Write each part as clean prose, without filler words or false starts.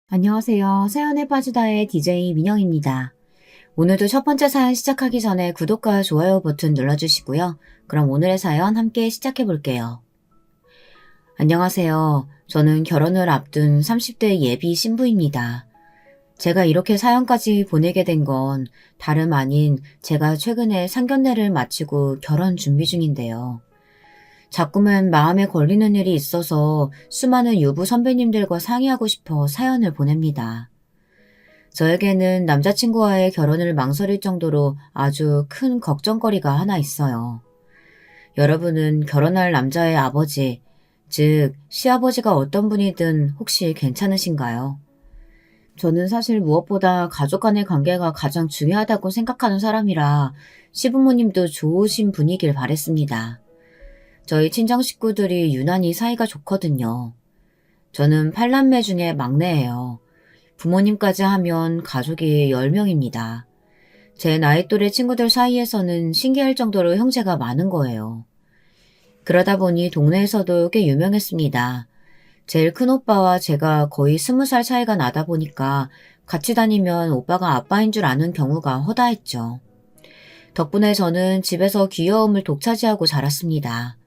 안녕하세요. 사연에 빠지다의 DJ 민영입니다. 오늘도 첫 번째 사연 시작하기 전에 구독과 좋아요 버튼 눌러주시고요. 그럼 오늘의 사연 함께 시작해 볼게요. 안녕하세요. 저는 결혼을 앞둔 30대 예비 신부입니다. 제가 이렇게 사연까지 보내게 된 건 다름 아닌 제가 최근에 상견례를 마치고 결혼 준비 중인데요. 자꾸만 마음에 걸리는 일이 있어서 수많은 유부 선배님들과 상의하고 싶어 사연을 보냅니다. 저에게는 남자친구와의 결혼을 망설일 정도로 아주 큰 걱정거리가 하나 있어요. 여러분은 결혼할 남자의 아버지, 즉 시아버지가 어떤 분이든 혹시 괜찮으신가요? 저는 사실 무엇보다 가족 간의 관계가 가장 중요하다고 생각하는 사람이라 시부모님도 좋으신 분이길 바랬습니다. 저희 친정 식구들이 유난히 사이가 좋거든요. 저는 8남매 중에 막내예요. 부모님까지 하면 가족이 10명입니다. 제 나이 또래 친구들 사이에서는 신기할 정도로 형제가 많은 거예요. 그러다 보니 동네에서도 꽤 유명했습니다. 제일 큰 오빠와 제가 거의 20살 차이가 나다 보니까 같이 다니면 오빠가 아빠인 줄 아는 경우가 허다했죠. 덕분에 저는 집에서 귀여움을 독차지하고 자랐습니다.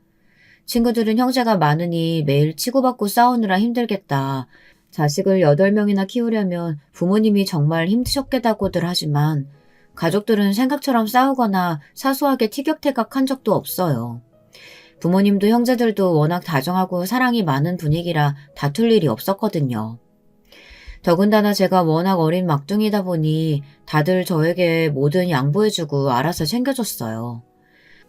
친구들은 형제가 많으니 매일 치고받고 싸우느라 힘들겠다. 자식을 8명이나 키우려면 부모님이 정말 힘드셨겠다고들 하지만 가족들은 생각처럼 싸우거나 사소하게 티격태격한 적도 없어요. 부모님도 형제들도 워낙 다정하고 사랑이 많은 분위기라 다툴 일이 없었거든요. 더군다나 제가 워낙 어린 막둥이다 보니 다들 저에게 뭐든 양보해주고 알아서 챙겨줬어요.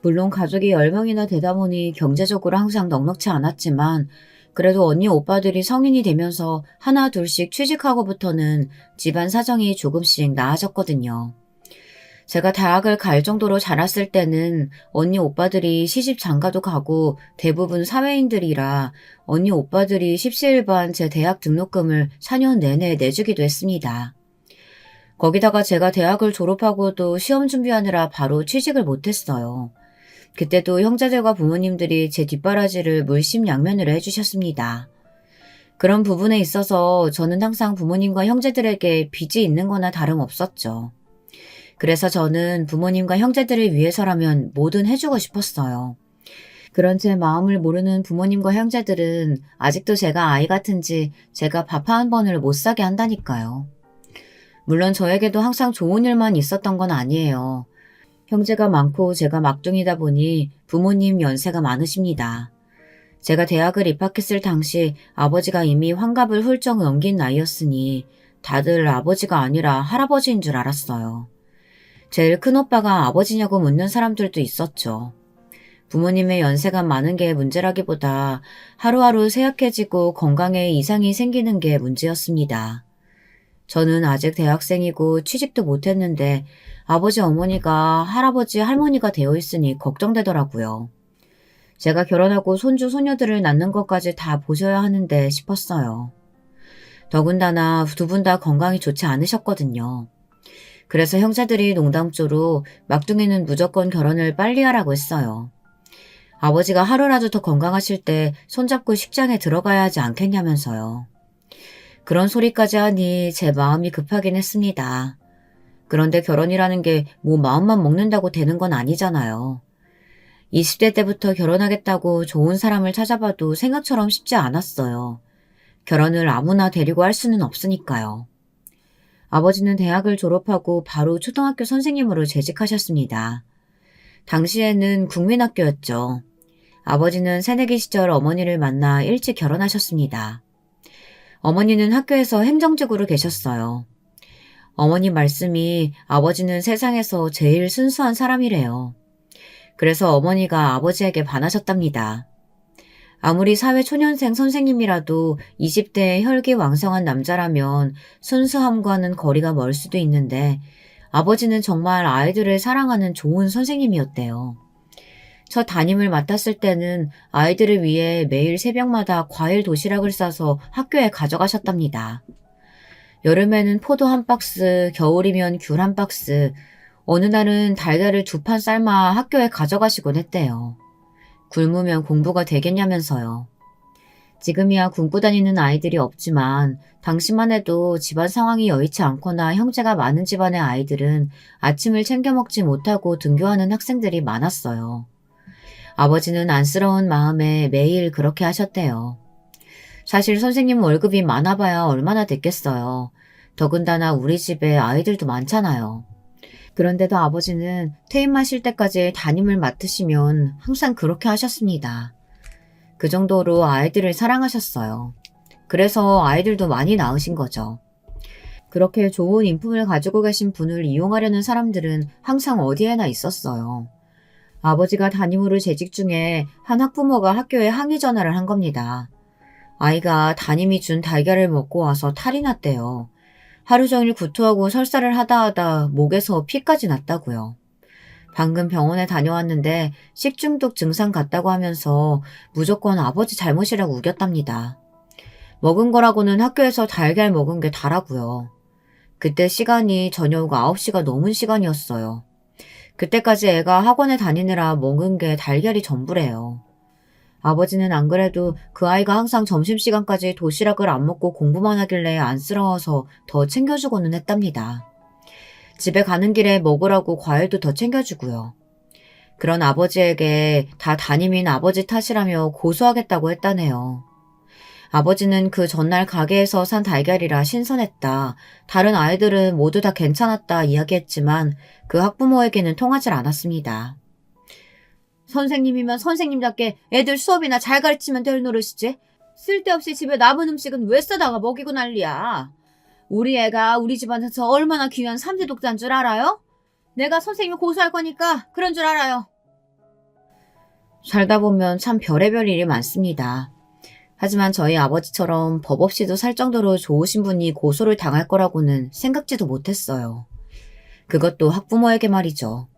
물론 가족이 10명이나 되다 보니 경제적으로 항상 넉넉지 않았지만 그래도 언니 오빠들이 성인이 되면서 하나 둘씩 취직하고부터는 집안 사정이 조금씩 나아졌거든요. 제가 대학을 갈 정도로 자랐을 때는 언니 오빠들이 시집 장가도 가고 대부분 사회인들이라 언니 오빠들이 십시일반 제 대학 등록금을 4년 내내 내주기도 했습니다. 거기다가 제가 대학을 졸업하고도 시험 준비하느라 바로 취직을 못했어요. 그때도 형제들과 부모님들이 제 뒷바라지를 물심양면으로 해주셨습니다. 그런 부분에 있어서 저는 항상 부모님과 형제들에게 빚이 있는 거나 다름없었죠. 그래서 저는 부모님과 형제들을 위해서라면 뭐든 해주고 싶었어요. 그런 제 마음을 모르는 부모님과 형제들은 아직도 제가 아이 같은지 제가 밥 한 번을 못 사게 한다니까요. 물론 저에게도 항상 좋은 일만 있었던 건 아니에요. 형제가 많고 제가 막둥이다 보니 부모님 연세가 많으십니다. 제가 대학을 입학했을 당시 아버지가 이미 환갑을 훌쩍 넘긴 나이였으니 다들 아버지가 아니라 할아버지인 줄 알았어요. 제일 큰 오빠가 아버지냐고 묻는 사람들도 있었죠. 부모님의 연세가 많은 게 문제라기보다 하루하루 쇠약해지고 건강에 이상이 생기는 게 문제였습니다. 저는 아직 대학생이고 취직도 못했는데 아버지 어머니가 할아버지 할머니가 되어 있으니 걱정되더라고요. 제가 결혼하고 손주 손녀들을 낳는 것까지 다 보셔야 하는데 싶었어요. 더군다나 두 분 다 건강이 좋지 않으셨거든요. 그래서 형제들이 농담조로 막둥이는 무조건 결혼을 빨리 하라고 했어요. 아버지가 하루라도 더 건강하실 때 손잡고 식장에 들어가야 하지 않겠냐면서요. 그런 소리까지 하니 제 마음이 급하긴 했습니다. 그런데 결혼이라는 게 뭐 마음만 먹는다고 되는 건 아니잖아요. 20대 때부터 결혼하겠다고 좋은 사람을 찾아봐도 생각처럼 쉽지 않았어요. 결혼을 아무나 데리고 할 수는 없으니까요. 아버지는 대학을 졸업하고 바로 초등학교 선생님으로 재직하셨습니다. 당시에는 국민학교였죠. 아버지는 새내기 시절 어머니를 만나 일찍 결혼하셨습니다. 어머니는 학교에서 행정직으로 계셨어요. 어머니 말씀이 아버지는 세상에서 제일 순수한 사람이래요. 그래서 어머니가 아버지에게 반하셨답니다. 아무리 사회초년생 선생님이라도 20대의 혈기왕성한 남자라면 순수함과는 거리가 멀 수도 있는데 아버지는 정말 아이들을 사랑하는 좋은 선생님이었대요. 첫 담임을 맡았을 때는 아이들을 위해 매일 새벽마다 과일 도시락을 싸서 학교에 가져가셨답니다. 여름에는 포도 한 박스, 겨울이면 귤 한 박스, 어느 날은 달걀을 2판 삶아 학교에 가져가시곤 했대요. 굶으면 공부가 되겠냐면서요. 지금이야 굶고 다니는 아이들이 없지만 당시만 해도 집안 상황이 여의치 않거나 형제가 많은 집안의 아이들은 아침을 챙겨 먹지 못하고 등교하는 학생들이 많았어요. 아버지는 안쓰러운 마음에 매일 그렇게 하셨대요. 사실 선생님 월급이 많아봐야 얼마나 됐겠어요. 더군다나 우리 집에 아이들도 많잖아요. 그런데도 아버지는 퇴임하실 때까지 담임을 맡으시면 항상 그렇게 하셨습니다. 그 정도로 아이들을 사랑하셨어요. 그래서 아이들도 많이 낳으신 거죠. 그렇게 좋은 인품을 가지고 계신 분을 이용하려는 사람들은 항상 어디에나 있었어요. 아버지가 담임으로 재직 중에 한 학부모가 학교에 항의 전화를 한 겁니다. 아이가 담임이 준 달걀을 먹고 와서 탈이 났대요. 하루 종일 구토하고 설사를 하다 목에서 피까지 났다고요. 방금 병원에 다녀왔는데 식중독 증상 같다고 하면서 무조건 아버지 잘못이라고 우겼답니다. 먹은 거라고는 학교에서 달걀 먹은 게 다라고요. 그때 시간이 저녁 9시가 넘은 시간이었어요. 그때까지 애가 학원에 다니느라 먹은 게 달걀이 전부래요. 아버지는 안 그래도 그 아이가 항상 점심시간까지 도시락을 안 먹고 공부만 하길래 안쓰러워서 더 챙겨주고는 했답니다. 집에 가는 길에 먹으라고 과일도 더 챙겨주고요. 그런 아버지에게 다 담임인 아버지 탓이라며 고소하겠다고 했다네요. 아버지는 그 전날 가게에서 산 달걀이라 신선했다. 다른 아이들은 모두 다 괜찮았다 이야기했지만 그 학부모에게는 통하질 않았습니다. 선생님이면 선생님답게 애들 수업이나 잘 가르치면 될 노릇이지. 쓸데없이 집에 남은 음식은 왜 싸다가 먹이고 난리야. 우리 애가 우리 집안에서 얼마나 귀한 삼세 독자인 줄 알아요? 내가 선생님을 고소할 거니까 그런 줄 알아요. 살다 보면 참 별의별 일이 많습니다. 하지만 저희 아버지처럼 법 없이도 살 정도로 좋으신 분이 고소를 당할 거라고는 생각지도 못했어요. 그것도 학부모에게 말이죠.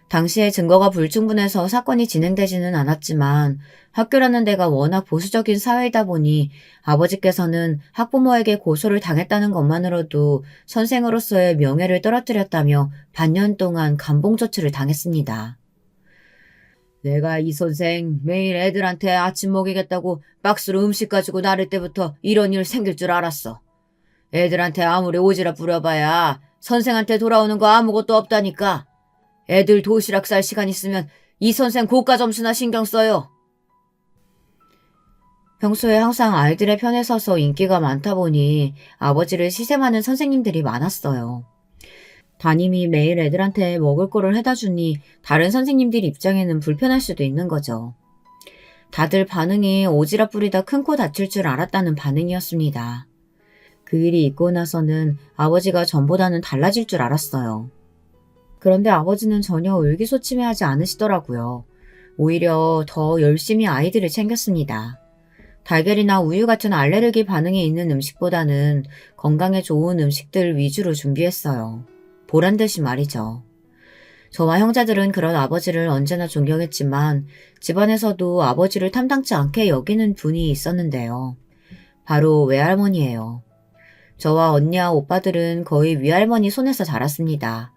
당시에 증거가 불충분해서 사건이 진행되지는 않았지만 학교라는 데가 워낙 보수적인 사회이다 보니 아버지께서는 학부모에게 고소를 당했다는 것만으로도 선생으로서의 명예를 떨어뜨렸다며 반년 동안 감봉조치를 당했습니다. 내가 이 선생 매일 애들한테 아침 먹이겠다고 박스로 음식 가지고 나를 때부터 이런 일 생길 줄 알았어. 애들한테 아무리 오지랖 부려봐야 선생한테 돌아오는 거 아무것도 없다니까. 애들 도시락 쌀 시간 있으면 이 선생 고가 점수나 신경 써요. 평소에 항상 아이들의 편에 서서 인기가 많다 보니 아버지를 시샘하는 선생님들이 많았어요. 담임이 매일 애들한테 먹을 거를 해다 주니 다른 선생님들 입장에는 불편할 수도 있는 거죠. 다들 반응이 오지랖 부리다 큰 코 다칠 줄 알았다는 반응이었습니다. 그 일이 있고 나서는 아버지가 전보다는 달라질 줄 알았어요. 그런데 아버지는 전혀 의기소침해하지 않으시더라고요. 오히려 더 열심히 아이들을 챙겼습니다. 달걀이나 우유 같은 알레르기 반응이 있는 음식보다는 건강에 좋은 음식들 위주로 준비했어요. 보란듯이 말이죠. 저와 형제들은 그런 아버지를 언제나 존경했지만 집안에서도 아버지를 탐탁지 않게 여기는 분이 있었는데요. 바로 외할머니예요. 저와 언니와 오빠들은 거의 외할머니 손에서 자랐습니다.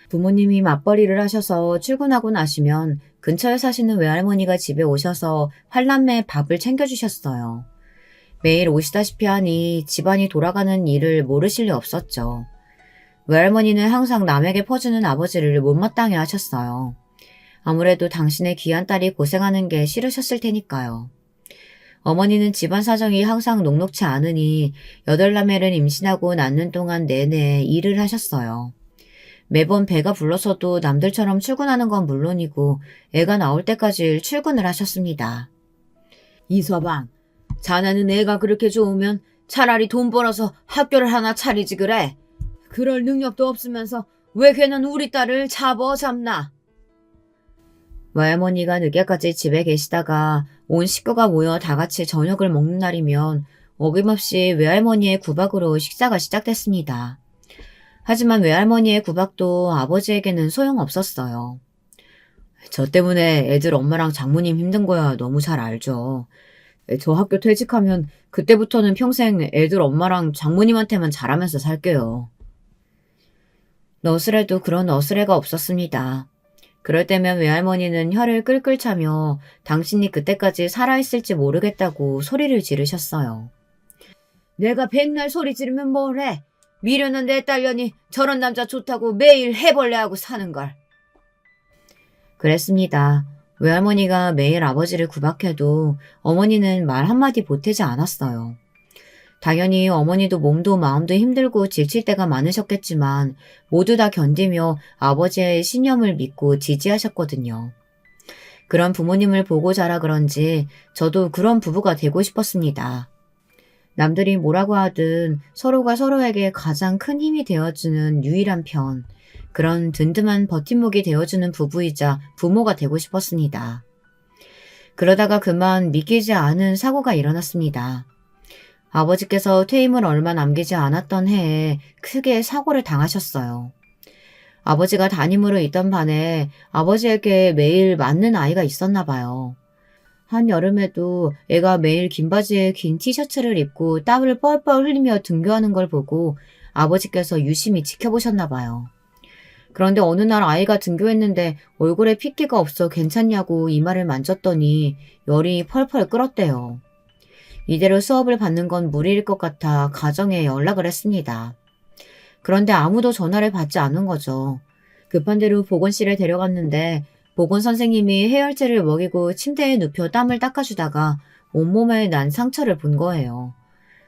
부모님이 맞벌이를 하셔서 출근하고 나시면 근처에 사시는 외할머니가 집에 오셔서 활남매 밥을 챙겨주셨어요. 매일 오시다시피 하니 집안이 돌아가는 일을 모르실 리 없었죠. 외할머니는 항상 남에게 퍼주는 아버지를 못마땅해 하셨어요. 아무래도 당신의 귀한 딸이 고생하는 게 싫으셨을 테니까요. 어머니는 집안 사정이 항상 녹록치 않으니 8남매를 임신하고 낳는 동안 내내 일을 하셨어요. 매번 배가 불러서도 남들처럼 출근하는 건 물론이고 애가 나올 때까지 출근을 하셨습니다. 이서방, 자네는 애가 그렇게 좋으면 차라리 돈 벌어서 학교를 하나 차리지 그래. 그럴 능력도 없으면서 왜 걔는 우리 딸을 잡나. 외할머니가 늦게까지 집에 계시다가 온 식구가 모여 다 같이 저녁을 먹는 날이면 어김없이 외할머니의 구박으로 식사가 시작됐습니다. 하지만 외할머니의 구박도 아버지에게는 소용없었어요. 저 때문에 애들 엄마랑 장모님 힘든 거야 너무 잘 알죠. 저 학교 퇴직하면 그때부터는 평생 애들 엄마랑 장모님한테만 잘하면서 살게요. 너스레도 그런 너스레가 없었습니다. 그럴 때면 외할머니는 혀를 끌끌 차며 당신이 그때까지 살아있을지 모르겠다고 소리를 지르셨어요. 내가 백날 소리 지르면 뭐래? 미련한 내 딸년이 저런 남자 좋다고 매일 해벌레하고 사는걸. 그랬습니다. 외할머니가 매일 아버지를 구박해도 어머니는 말 한마디 보태지 않았어요. 당연히 어머니도 몸도 마음도 힘들고 지칠 때가 많으셨겠지만 모두 다 견디며 아버지의 신념을 믿고 지지하셨거든요. 그런 부모님을 보고 자라 그런지 저도 그런 부부가 되고 싶었습니다. 남들이 뭐라고 하든 서로가 서로에게 가장 큰 힘이 되어주는 유일한 편, 그런 든든한 버팀목이 되어주는 부부이자 부모가 되고 싶었습니다. 그러다가 그만 믿기지 않은 사고가 일어났습니다. 아버지께서 퇴임을 얼마 남기지 않았던 해에 크게 사고를 당하셨어요. 아버지가 담임으로 있던 반에 아버지에게 매일 맞는 아이가 있었나 봐요. 한여름에도 애가 매일 긴 바지에 긴 티셔츠를 입고 땀을 뻘뻘 흘리며 등교하는 걸 보고 아버지께서 유심히 지켜보셨나 봐요. 그런데 어느 날 아이가 등교했는데 얼굴에 핏기가 없어 괜찮냐고 이마를 만졌더니 열이 펄펄 끓었대요. 이대로 수업을 받는 건 무리일 것 같아 가정에 연락을 했습니다. 그런데 아무도 전화를 받지 않은 거죠. 급한 대로 보건실에 데려갔는데 보건 선생님이 해열제를 먹이고 침대에 눕혀 땀을 닦아주다가 온몸에 난 상처를 본 거예요.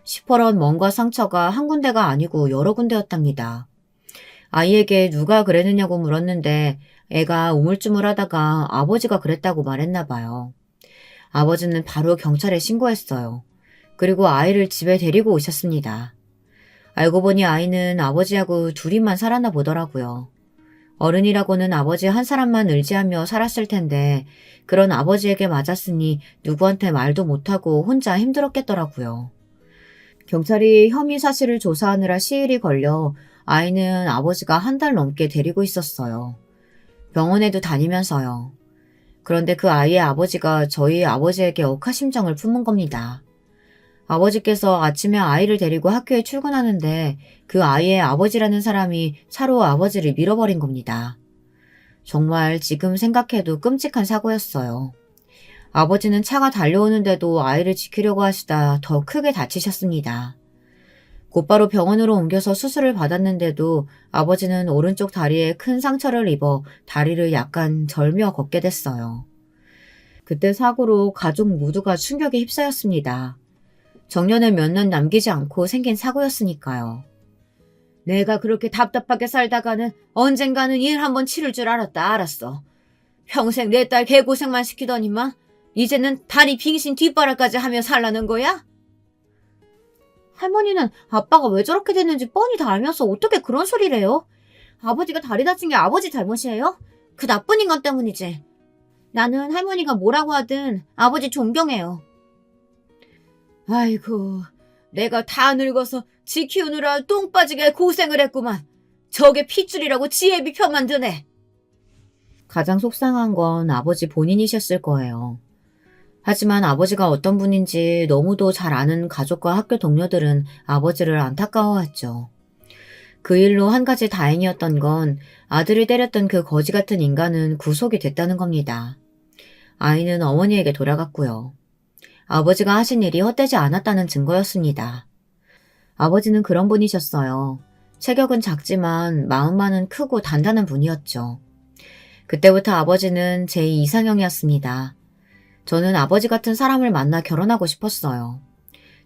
시퍼런 멍과 상처가 한 군데가 아니고 여러 군데였답니다. 아이에게 누가 그랬느냐고 물었는데 애가 우물쭈물하다가 아버지가 그랬다고 말했나 봐요. 아버지는 바로 경찰에 신고했어요. 그리고 아이를 집에 데리고 오셨습니다. 알고 보니 아이는 아버지하고 둘이만 살았나 보더라고요. 어른이라고는 아버지 한 사람만 의지하며 살았을 텐데 그런 아버지에게 맞았으니 누구한테 말도 못하고 혼자 힘들었겠더라고요. 경찰이 혐의 사실을 조사하느라 시일이 걸려 아이는 아버지가 한 달 넘게 데리고 있었어요. 병원에도 다니면서요. 그런데 그 아이의 아버지가 저희 아버지에게 억하심정을 품은 겁니다. 아버지께서 아침에 아이를 데리고 학교에 출근하는데 그 아이의 아버지라는 사람이 차로 아버지를 밀어버린 겁니다. 정말 지금 생각해도 끔찍한 사고였어요. 아버지는 차가 달려오는데도 아이를 지키려고 하시다 더 크게 다치셨습니다. 곧바로 병원으로 옮겨서 수술을 받았는데도 아버지는 오른쪽 다리에 큰 상처를 입어 다리를 약간 절며 걷게 됐어요. 그때 사고로 가족 모두가 충격에 휩싸였습니다. 정년을 몇 년 남기지 않고 생긴 사고였으니까요. 내가 그렇게 답답하게 살다가는 언젠가는 일 한번 치를 줄 알았어. 평생 내 딸 개고생만 시키더니만 이제는 다리 빙신 뒷바라까지 하며 살라는 거야? 할머니는 아빠가 왜 저렇게 됐는지 뻔히 다 알면서 어떻게 그런 소리를 해요? 아버지가 다리 다친 게 아버지 잘못이에요? 그 나쁜 인간 때문이지. 나는 할머니가 뭐라고 하든 아버지 존경해요. 아이고, 내가 다 늙어서 지 키우느라 똥 빠지게 고생을 했구만. 저게 핏줄이라고 지혜비 편만 드네. 가장 속상한 건 아버지 본인이셨을 거예요. 하지만 아버지가 어떤 분인지 너무도 잘 아는 가족과 학교 동료들은 아버지를 안타까워했죠. 그 일로 한 가지 다행이었던 건 아들을 때렸던 그 거지 같은 인간은 구속이 됐다는 겁니다. 아이는 어머니에게 돌아갔고요. 아버지가 하신 일이 헛되지 않았다는 증거였습니다. 아버지는 그런 분이셨어요. 체격은 작지만 마음만은 크고 단단한 분이었죠. 그때부터 아버지는 제 이상형이었습니다. 저는 아버지 같은 사람을 만나 결혼하고 싶었어요.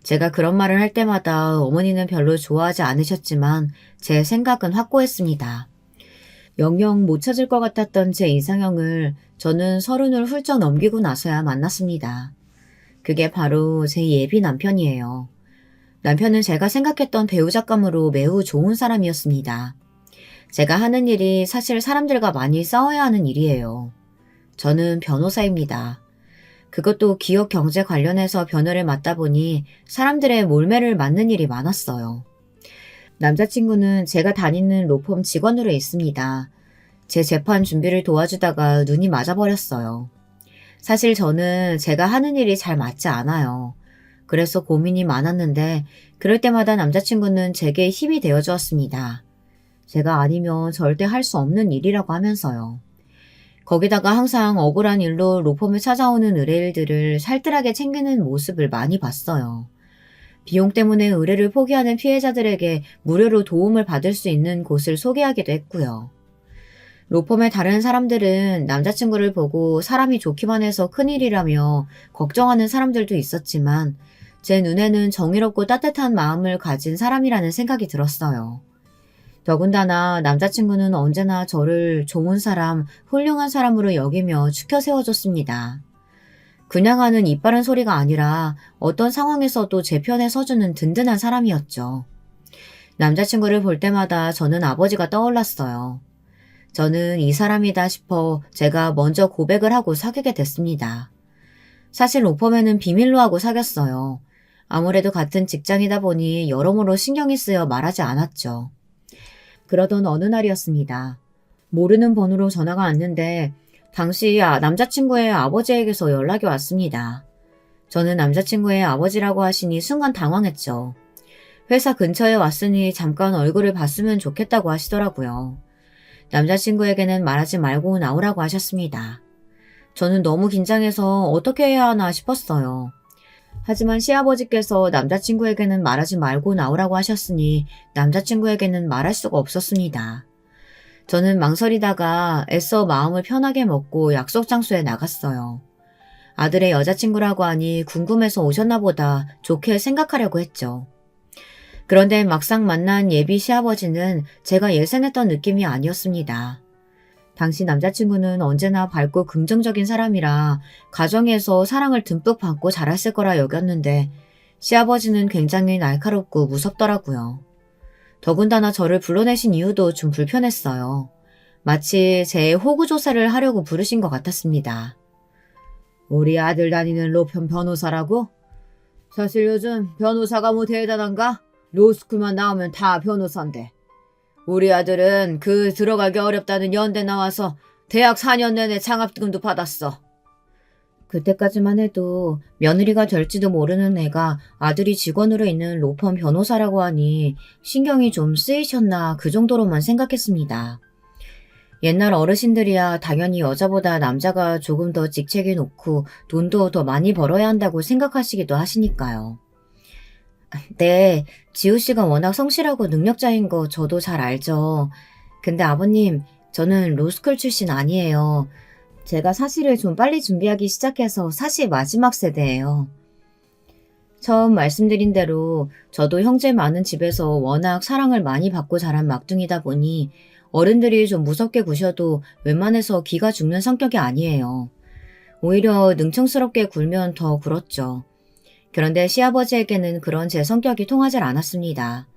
제가 그런 말을 할 때마다 어머니는 별로 좋아하지 않으셨지만 제 생각은 확고했습니다. 영영 못 찾을 것 같았던 제 이상형을 저는 30을 훌쩍 넘기고 나서야 만났습니다. 그게 바로 제 예비 남편이에요. 남편은 제가 생각했던 배우작감으로 매우 좋은 사람이었습니다. 제가 하는 일이 사실 사람들과 많이 싸워야 하는 일이에요. 저는 변호사입니다. 그것도 기업 경제 관련해서 변호를 맡다 보니 사람들의 몰매를 맞는 일이 많았어요. 남자친구는 제가 다니는 로펌 직원으로 있습니다. 제 재판 준비를 도와주다가 눈이 맞아버렸어요. 사실 저는 제가 하는 일이 잘 맞지 않아요. 그래서 고민이 많았는데 그럴 때마다 남자친구는 제게 힘이 되어 주었습니다. 제가 아니면 절대 할 수 없는 일이라고 하면서요. 거기다가 항상 억울한 일로 로펌을 찾아오는 의뢰일들을 살뜰하게 챙기는 모습을 많이 봤어요. 비용 때문에 의뢰를 포기하는 피해자들에게 무료로 도움을 받을 수 있는 곳을 소개하기도 했고요. 로펌의 다른 사람들은 남자친구를 보고 사람이 좋기만 해서 큰일이라며 걱정하는 사람들도 있었지만 제 눈에는 정의롭고 따뜻한 마음을 가진 사람이라는 생각이 들었어요. 더군다나 남자친구는 언제나 저를 좋은 사람, 훌륭한 사람으로 여기며 추켜 세워줬습니다. 그냥 하는 입 바른 소리가 아니라 어떤 상황에서도 제 편에 서주는 든든한 사람이었죠. 남자친구를 볼 때마다 저는 아버지가 떠올랐어요. 저는 이 사람이다 싶어 제가 먼저 고백을 하고 사귀게 됐습니다. 사실 로펌에는 비밀로 하고 사귀었어요. 아무래도 같은 직장이다 보니 여러모로 신경이 쓰여 말하지 않았죠. 그러던 어느 날이었습니다. 모르는 번호로 전화가 왔는데 당시 남자친구의 아버지에게서 연락이 왔습니다. 저는 남자친구의 아버지라고 하시니 순간 당황했죠. 회사 근처에 왔으니 잠깐 얼굴을 봤으면 좋겠다고 하시더라고요. 남자친구에게는 말하지 말고 나오라고 하셨습니다. 저는 너무 긴장해서 어떻게 해야 하나 싶었어요. 하지만 시아버지께서 남자친구에게는 말하지 말고 나오라고 하셨으니 남자친구에게는 말할 수가 없었습니다. 저는 망설이다가 애써 마음을 편하게 먹고 약속 장소에 나갔어요. 아들의 여자친구라고 하니 궁금해서 오셨나 보다 좋게 생각하려고 했죠. 그런데 막상 만난 예비 시아버지는 제가 예상했던 느낌이 아니었습니다. 당시 남자친구는 언제나 밝고 긍정적인 사람이라 가정에서 사랑을 듬뿍 받고 자랐을 거라 여겼는데 시아버지는 굉장히 날카롭고 무섭더라고요. 더군다나 저를 불러내신 이유도 좀 불편했어요. 마치 제 호구조사를 하려고 부르신 것 같았습니다. 우리 아들 다니는 로펌 변호사라고? 사실 요즘 변호사가 뭐 대단한가? 로스쿨만 나오면 다 변호사인데. 우리 아들은 들어가기 어렵다는 연대 나와서 대학 4년 내내 장학금도 받았어. 그때까지만 해도 며느리가 될지도 모르는 애가 아들이 직원으로 있는 로펌 변호사라고 하니 신경이 좀 쓰이셨나 그 정도로만 생각했습니다. 옛날 어르신들이야 당연히 여자보다 남자가 조금 더 직책이 높고 돈도 더 많이 벌어야 한다고 생각하시기도 하시니까요. 네, 지우 씨가 워낙 성실하고 능력자인 거 저도 잘 알죠. 근데 아버님, 저는 로스쿨 출신 아니에요. 제가 사실을 좀 빨리 준비하기 시작해서 사실 마지막 세대예요. 처음 말씀드린 대로 저도 형제 많은 집에서 워낙 사랑을 많이 받고 자란 막둥이다 보니 어른들이 좀 무섭게 구셔도 웬만해서 기가 죽는 성격이 아니에요. 오히려 능청스럽게 굴면 더 굴었죠. 그런데 시아버지에게는 그런 제 성격이 통하지 않았습니다.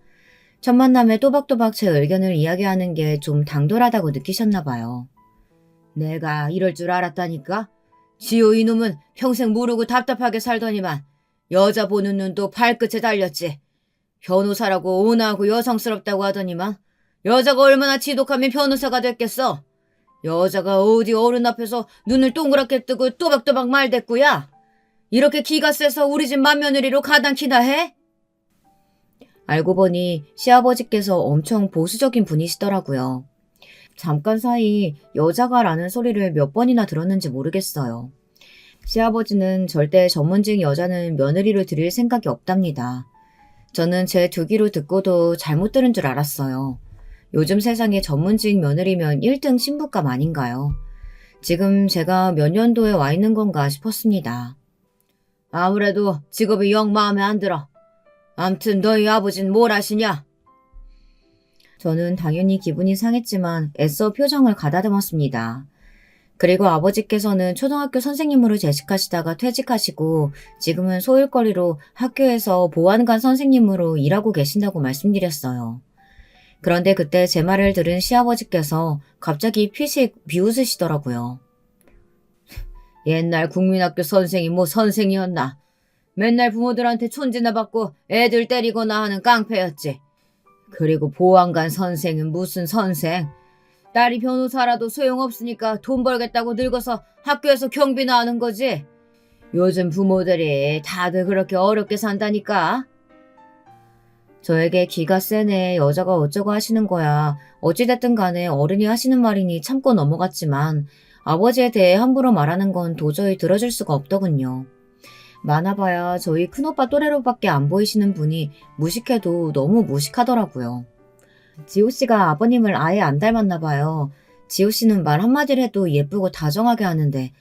첫 만남에 또박또박 제 의견을 이야기하는 게 좀 당돌하다고 느끼셨나 봐요. 내가 이럴 줄 알았다니까? 지호 이놈은 평생 모르고 답답하게 살더니만 여자 보는 눈도 발끝에 달렸지. 변호사라고 온화하고 여성스럽다고 하더니만 여자가 얼마나 지독하면 변호사가 됐겠어. 여자가 어디 어른 앞에서 눈을 동그랗게 뜨고 또박또박 말댔구야. 이렇게 기가 세서 우리 집 맏며느리로 가당키나 해? 알고 보니 시아버지께서 엄청 보수적인 분이시더라고요. 잠깐 사이 여자가라는 소리를 몇 번이나 들었는지 모르겠어요. 시아버지는 절대 전문직 여자는 며느리로 들일 생각이 없답니다. 저는 제 두 귀로 듣고도 잘못 들은 줄 알았어요. 요즘 세상에 전문직 며느리면 1등 신부감 아닌가요? 지금 제가 몇 년도에 와 있는 건가 싶었습니다. 아무래도 직업이 영 마음에 안 들어. 암튼 너희 아버진 뭘 하시냐? 저는 당연히 기분이 상했지만 애써 표정을 가다듬었습니다. 그리고 아버지께서는 초등학교 선생님으로 재직하시다가 퇴직하시고 지금은 소일거리로 학교에서 보안관 선생님으로 일하고 계신다고 말씀드렸어요. 그런데 그때 제 말을 들은 시아버지께서 갑자기 피식 비웃으시더라고요. 옛날 국민학교 선생이 뭐 선생이었나. 맨날 부모들한테 촌지나 받고 애들 때리거나 하는 깡패였지. 그리고 보안관 선생은 무슨 선생. 딸이 변호사라도 소용없으니까 돈 벌겠다고 늙어서 학교에서 경비나 하는 거지. 요즘 부모들이 다들 그렇게 어렵게 산다니까. 저에게 기가 세네 여자가 어쩌고 하시는 거야. 어찌됐든 간에 어른이 하시는 말이니 참고 넘어갔지만 아버지에 대해 함부로 말하는 건 도저히 들어줄 수가 없더군요. 많아봐야 저희 큰오빠 또래로밖에 안 보이시는 분이 무식해도 너무 무식하더라고요. 지호씨가 아버님을 아예 안 닮았나 봐요. 지호씨는 말 한마디를 해도 예쁘고 다정하게 하는데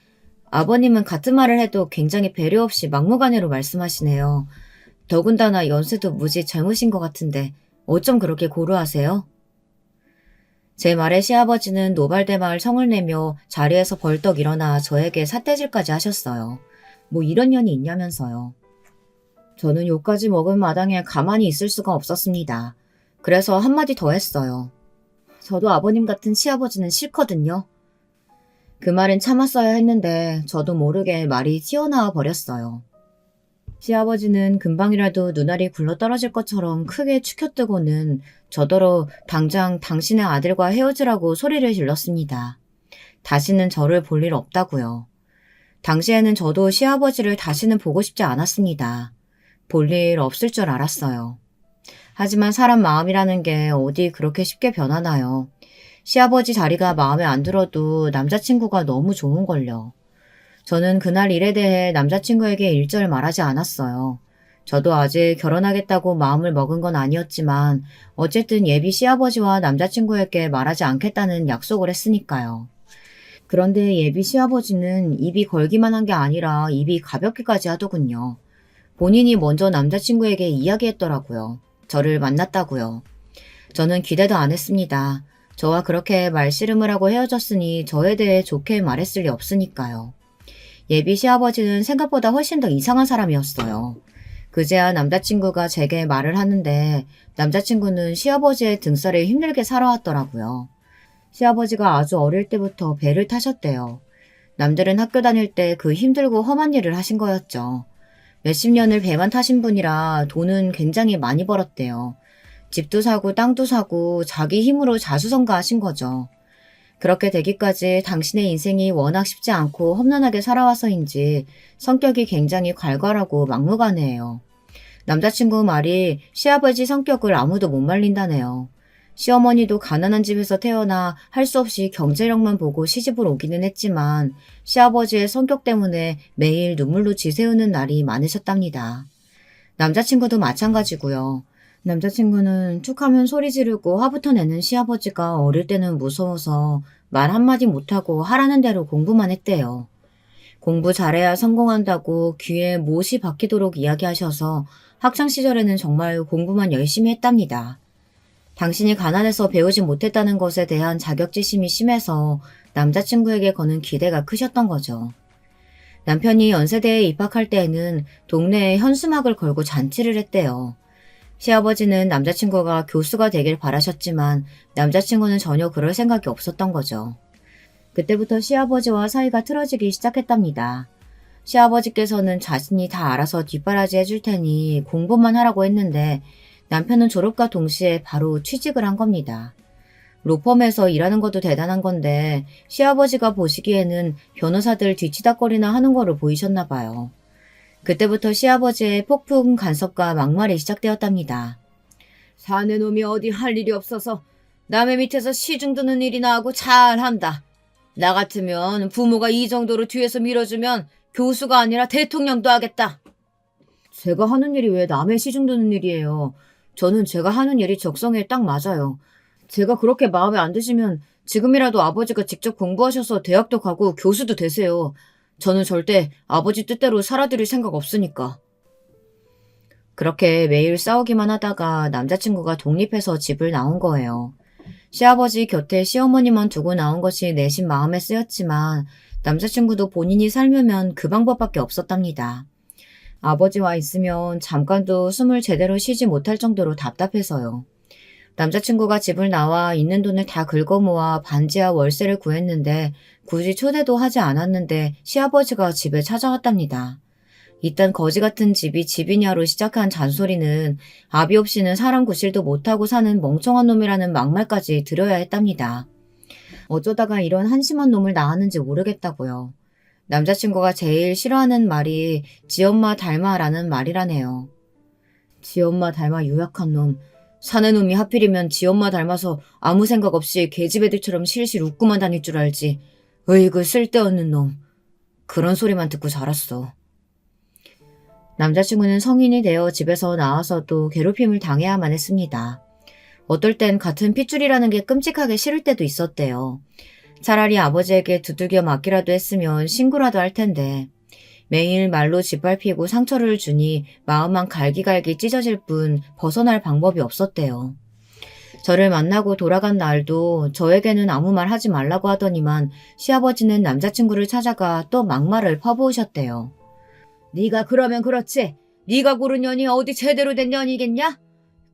아버님은 같은 말을 해도 굉장히 배려 없이 막무가내로 말씀하시네요. 더군다나 연세도 무지 젊으신 것 같은데 어쩜 그렇게 고루하세요? 제 말에 시아버지는 노발대발 성을 내며 자리에서 벌떡 일어나 저에게 삿대질까지 하셨어요. 뭐 이런 년이 있냐면서요. 저는 욕까지 먹은 마당에 가만히 있을 수가 없었습니다. 그래서 한마디 더 했어요. 저도 아버님 같은 시아버지는 싫거든요. 그 말은 참았어야 했는데 저도 모르게 말이 튀어나와 버렸어요. 시아버지는 금방이라도 눈알이 굴러떨어질 것처럼 크게 축혀뜨고는 저더러 당장 당신의 아들과 헤어지라고 소리를 질렀습니다. 다시는 저를 볼 일 없다고요. 당시에는 저도 시아버지를 다시는 보고 싶지 않았습니다. 볼 일 없을 줄 알았어요. 하지만 사람 마음이라는 게 어디 그렇게 쉽게 변하나요. 시아버지 자리가 마음에 안 들어도 남자친구가 너무 좋은걸요. 저는 그날 일에 대해 남자친구에게 일절 말하지 않았어요. 저도 아직 결혼하겠다고 마음을 먹은 건 아니었지만 어쨌든 예비 시아버지와 남자친구에게 말하지 않겠다는 약속을 했으니까요. 그런데 예비 시아버지는 입이 걸기만 한 게 아니라 입이 가볍게까지 하더군요. 본인이 먼저 남자친구에게 이야기했더라고요. 저를 만났다고요. 저는 기대도 안 했습니다. 저와 그렇게 말씨름을 하고 헤어졌으니 저에 대해 좋게 말했을 리 없으니까요. 예비 시아버지는 생각보다 훨씬 더 이상한 사람이었어요. 그제야 남자친구가 제게 말을 하는데 남자친구는 시아버지의 등살을 힘들게 살아왔더라고요. 시아버지가 아주 어릴 때부터 배를 타셨대요. 남들은 학교 다닐 때 그 힘들고 험한 일을 하신 거였죠. 몇십 년을 배만 타신 분이라 돈은 굉장히 많이 벌었대요. 집도 사고 땅도 사고 자기 힘으로 자수성가하신 거죠. 그렇게 되기까지 당신의 인생이 워낙 쉽지 않고 험난하게 살아와서인지 성격이 굉장히 괄괄하고 막무가내예요. 남자친구 말이 시아버지 성격을 아무도 못 말린다네요. 시어머니도 가난한 집에서 태어나 할 수 없이 경제력만 보고 시집을 오기는 했지만 시아버지의 성격 때문에 매일 눈물로 지새우는 날이 많으셨답니다. 남자친구도 마찬가지고요. 남자친구는 툭하면 소리 지르고 화부터 내는 시아버지가 어릴 때는 무서워서 말 한마디 못하고 하라는 대로 공부만 했대요. 공부 잘해야 성공한다고 귀에 못이 박히도록 이야기하셔서 학창시절에는 정말 공부만 열심히 했답니다. 당신이 가난해서 배우지 못했다는 것에 대한 자격지심이 심해서 남자친구에게 거는 기대가 크셨던 거죠. 남편이 연세대에 입학할 때에는 동네에 현수막을 걸고 잔치를 했대요. 시아버지는 남자친구가 교수가 되길 바라셨지만 남자친구는 전혀 그럴 생각이 없었던 거죠. 그때부터 시아버지와 사이가 틀어지기 시작했답니다. 시아버지께서는 자신이 다 알아서 뒷바라지 해줄 테니 공부만 하라고 했는데 남편은 졸업과 동시에 바로 취직을 한 겁니다. 로펌에서 일하는 것도 대단한 건데 시아버지가 보시기에는 변호사들 뒤치다거리나 하는 거로 보이셨나 봐요. 그때부터 시아버지의 폭풍 간섭과 막말이 시작되었답니다. 사내 놈이 어디 할 일이 없어서 남의 밑에서 시중 드는 일이나 하고 잘한다. 나 같으면 부모가 이 정도로 뒤에서 밀어주면 교수가 아니라 대통령도 하겠다. 제가 하는 일이 왜 남의 시중 드는 일이에요. 저는 제가 하는 일이 적성에 딱 맞아요. 제가 그렇게 마음에 안 드시면 지금이라도 아버지가 직접 공부하셔서 대학도 가고 교수도 되세요. 저는 절대 아버지 뜻대로 살아드릴 생각 없으니까. 그렇게 매일 싸우기만 하다가 남자친구가 독립해서 집을 나온 거예요. 시아버지 곁에 시어머니만 두고 나온 것이 내심 마음에 쓰였지만 남자친구도 본인이 살려면 그 방법밖에 없었답니다. 아버지와 있으면 잠깐도 숨을 제대로 쉬지 못할 정도로 답답해서요. 남자친구가 집을 나와 있는 돈을 다 긁어 모아 반지하 월세를 구했는데 굳이 초대도 하지 않았는데 시아버지가 집에 찾아왔답니다. 이딴 거지 같은 집이 집이냐로 시작한 잔소리는 아비 없이는 사람 구실도 못하고 사는 멍청한 놈이라는 막말까지 들어야 했답니다. 어쩌다가 이런 한심한 놈을 낳았는지 모르겠다고요. 남자친구가 제일 싫어하는 말이 지엄마 닮아라는 말이라네요. 지엄마 닮아 유약한 놈. 사내 놈이 하필이면 지엄마 닮아서 아무 생각 없이 계집애들처럼 실실 웃고만 다닐 줄 알지. 으이구 쓸데없는 놈. 그런 소리만 듣고 자랐어. 남자친구는 성인이 되어 집에서 나와서도 괴롭힘을 당해야만 했습니다. 어떨 땐 같은 핏줄이라는 게 끔찍하게 싫을 때도 있었대요. 차라리 아버지에게 두들겨 맞기라도 했으면 신고라도 할 텐데 매일 말로 짓밟히고 상처를 주니 마음만 갈기갈기 찢어질 뿐 벗어날 방법이 없었대요. 저를 만나고 돌아간 날도 저에게는 아무 말 하지 말라고 하더니만 시아버지는 남자친구를 찾아가 또 막말을 퍼부으셨대요. 네가 그러면 그렇지. 네가 고른 년이 어디 제대로 된 년이겠냐?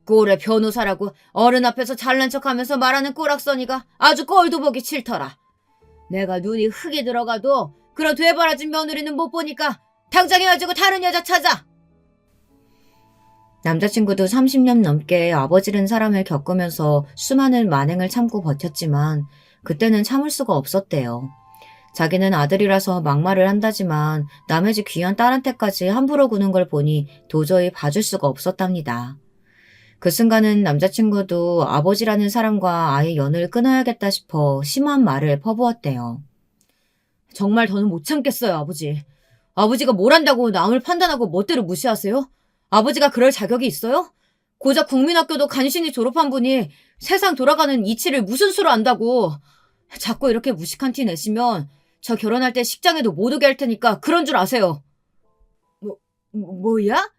꼴의 변호사라고 어른 앞에서 잘난 척하면서 말하는 꼴악서니가 아주 꼴도 보기 싫더라. 내가 눈이 흙이 들어가도 그런 되바라진 며느리는 못 보니까 당장 헤어지고 다른 여자 찾아. 남자친구도 30년 넘게 아버지른 사람을 겪으면서 수많은 만행을 참고 버텼지만 그때는 참을 수가 없었대요. 자기는 아들이라서 막말을 한다지만 남의 집 귀한 딸한테까지 함부로 구는 걸 보니 도저히 봐줄 수가 없었답니다. 그 순간은 남자친구도 아버지라는 사람과 아예 연을 끊어야겠다 싶어 심한 말을 퍼부었대요. 정말 더는 못 참겠어요, 아버지. 아버지가 뭘 한다고 남을 판단하고 멋대로 무시하세요? 아버지가 그럴 자격이 있어요? 고작 국민학교도 간신히 졸업한 분이 세상 돌아가는 이치를 무슨 수로 안다고. 자꾸 이렇게 무식한 티 내시면 저 결혼할 때 식장에도 못 오게 할 테니까 그런 줄 아세요. 뭐야?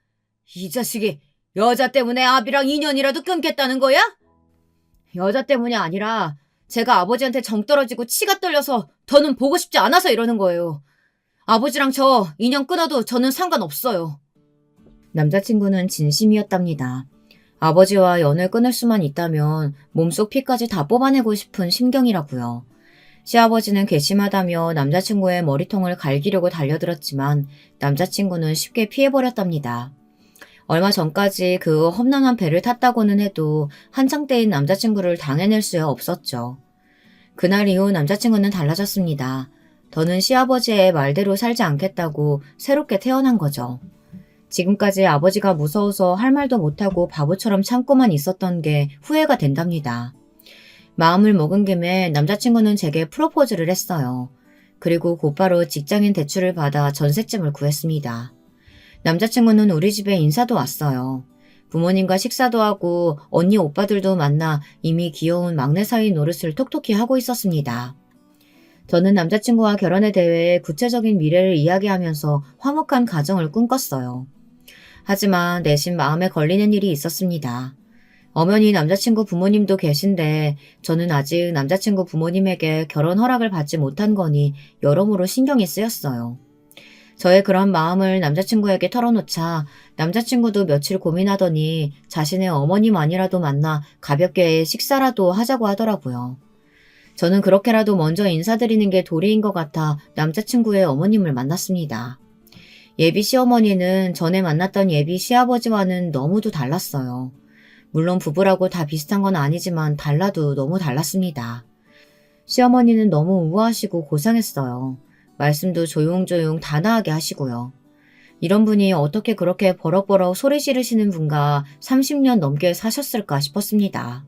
이 자식이 여자 때문에 아비랑 인연이라도 끊겠다는 거야? 여자 때문이 아니라 제가 아버지한테 정 떨어지고 치가 떨려서 더는 보고 싶지 않아서 이러는 거예요. 아버지랑 저 인연 끊어도 저는 상관없어요. 남자친구는 진심이었답니다. 아버지와 연을 끊을 수만 있다면 몸속 피까지 다 뽑아내고 싶은 심경이라고요. 시아버지는 괘씸하다며 남자친구의 머리통을 갈기려고 달려들었지만 남자친구는 쉽게 피해버렸답니다. 얼마 전까지 그 험난한 배를 탔다고는 해도 한창 때인 남자친구를 당해낼 수야 없었죠. 그날 이후 남자친구는 달라졌습니다. 더는 시아버지의 말대로 살지 않겠다고 새롭게 태어난 거죠. 지금까지 아버지가 무서워서 할 말도 못하고 바보처럼 참고만 있었던 게 후회가 된답니다. 마음을 먹은 김에 남자친구는 제게 프로포즈를 했어요. 그리고 곧바로 직장인 대출을 받아 전셋집을 구했습니다. 남자친구는 우리 집에 인사도 왔어요. 부모님과 식사도 하고 언니 오빠들도 만나 이미 귀여운 막내 사위 노릇을 톡톡히 하고 있었습니다. 저는 남자친구와 결혼에 대해 구체적인 미래를 이야기하면서 화목한 가정을 꿈꿨어요. 하지만 내심 마음에 걸리는 일이 있었습니다. 엄연히 남자친구 부모님도 계신데 저는 아직 남자친구 부모님에게 결혼 허락을 받지 못한 거니 여러모로 신경이 쓰였어요. 저의 그런 마음을 남자친구에게 털어놓자 남자친구도 며칠 고민하더니 자신의 어머님만이라도 만나 가볍게 식사라도 하자고 하더라고요. 저는 그렇게라도 먼저 인사드리는 게 도리인 것 같아 남자친구의 어머님을 만났습니다. 예비 시어머니는 전에 만났던 예비 시아버지와는 너무도 달랐어요. 물론 부부라고 다 비슷한 건 아니지만 달라도 너무 달랐습니다. 시어머니는 너무 우아하시고 고상했어요. 말씀도 조용조용 단아하게 하시고요. 이런 분이 어떻게 그렇게 버럭버럭 소리 지르시는 분과 30년 넘게 사셨을까 싶었습니다.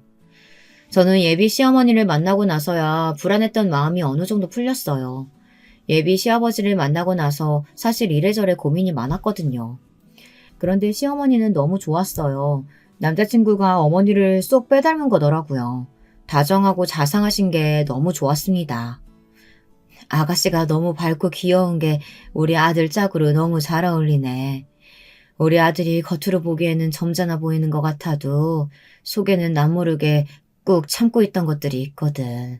저는 예비 시어머니를 만나고 나서야 불안했던 마음이 어느 정도 풀렸어요. 예비 시아버지를 만나고 나서 사실 이래저래 고민이 많았거든요. 그런데 시어머니는 너무 좋았어요. 남자친구가 어머니를 쏙 빼닮은 거더라고요. 다정하고 자상하신 게 너무 좋았습니다. 아가씨가 너무 밝고 귀여운 게 우리 아들 짝으로 너무 잘 어울리네. 우리 아들이 겉으로 보기에는 점잖아 보이는 것 같아도 속에는 남모르게 꾹 참고 있던 것들이 있거든.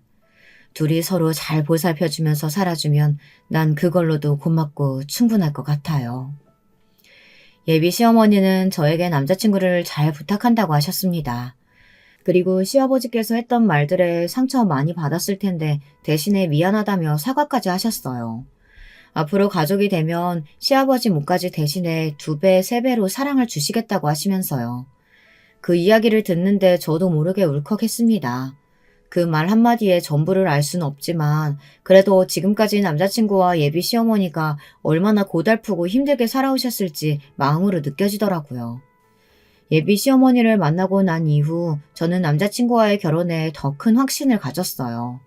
둘이 서로 잘 보살펴주면서 살아주면 난 그걸로도 고맙고 충분할 것 같아요. 예비 시어머니는 저에게 남자친구를 잘 부탁한다고 하셨습니다. 그리고 시아버지께서 했던 말들에 상처 많이 받았을 텐데 대신에 미안하다며 사과까지 하셨어요. 앞으로 가족이 되면 시아버지 몫까지 대신에 2배, 3배로 사랑을 주시겠다고 하시면서요. 그 이야기를 듣는데 저도 모르게 울컥했습니다. 그 말 한마디에 전부를 알 수는 없지만 그래도 지금까지 남자친구와 예비 시어머니가 얼마나 고달프고 힘들게 살아오셨을지 마음으로 느껴지더라고요. 예비 시어머니를 만나고 난 이후 저는 남자친구와의 결혼에 더 큰 확신을 가졌어요.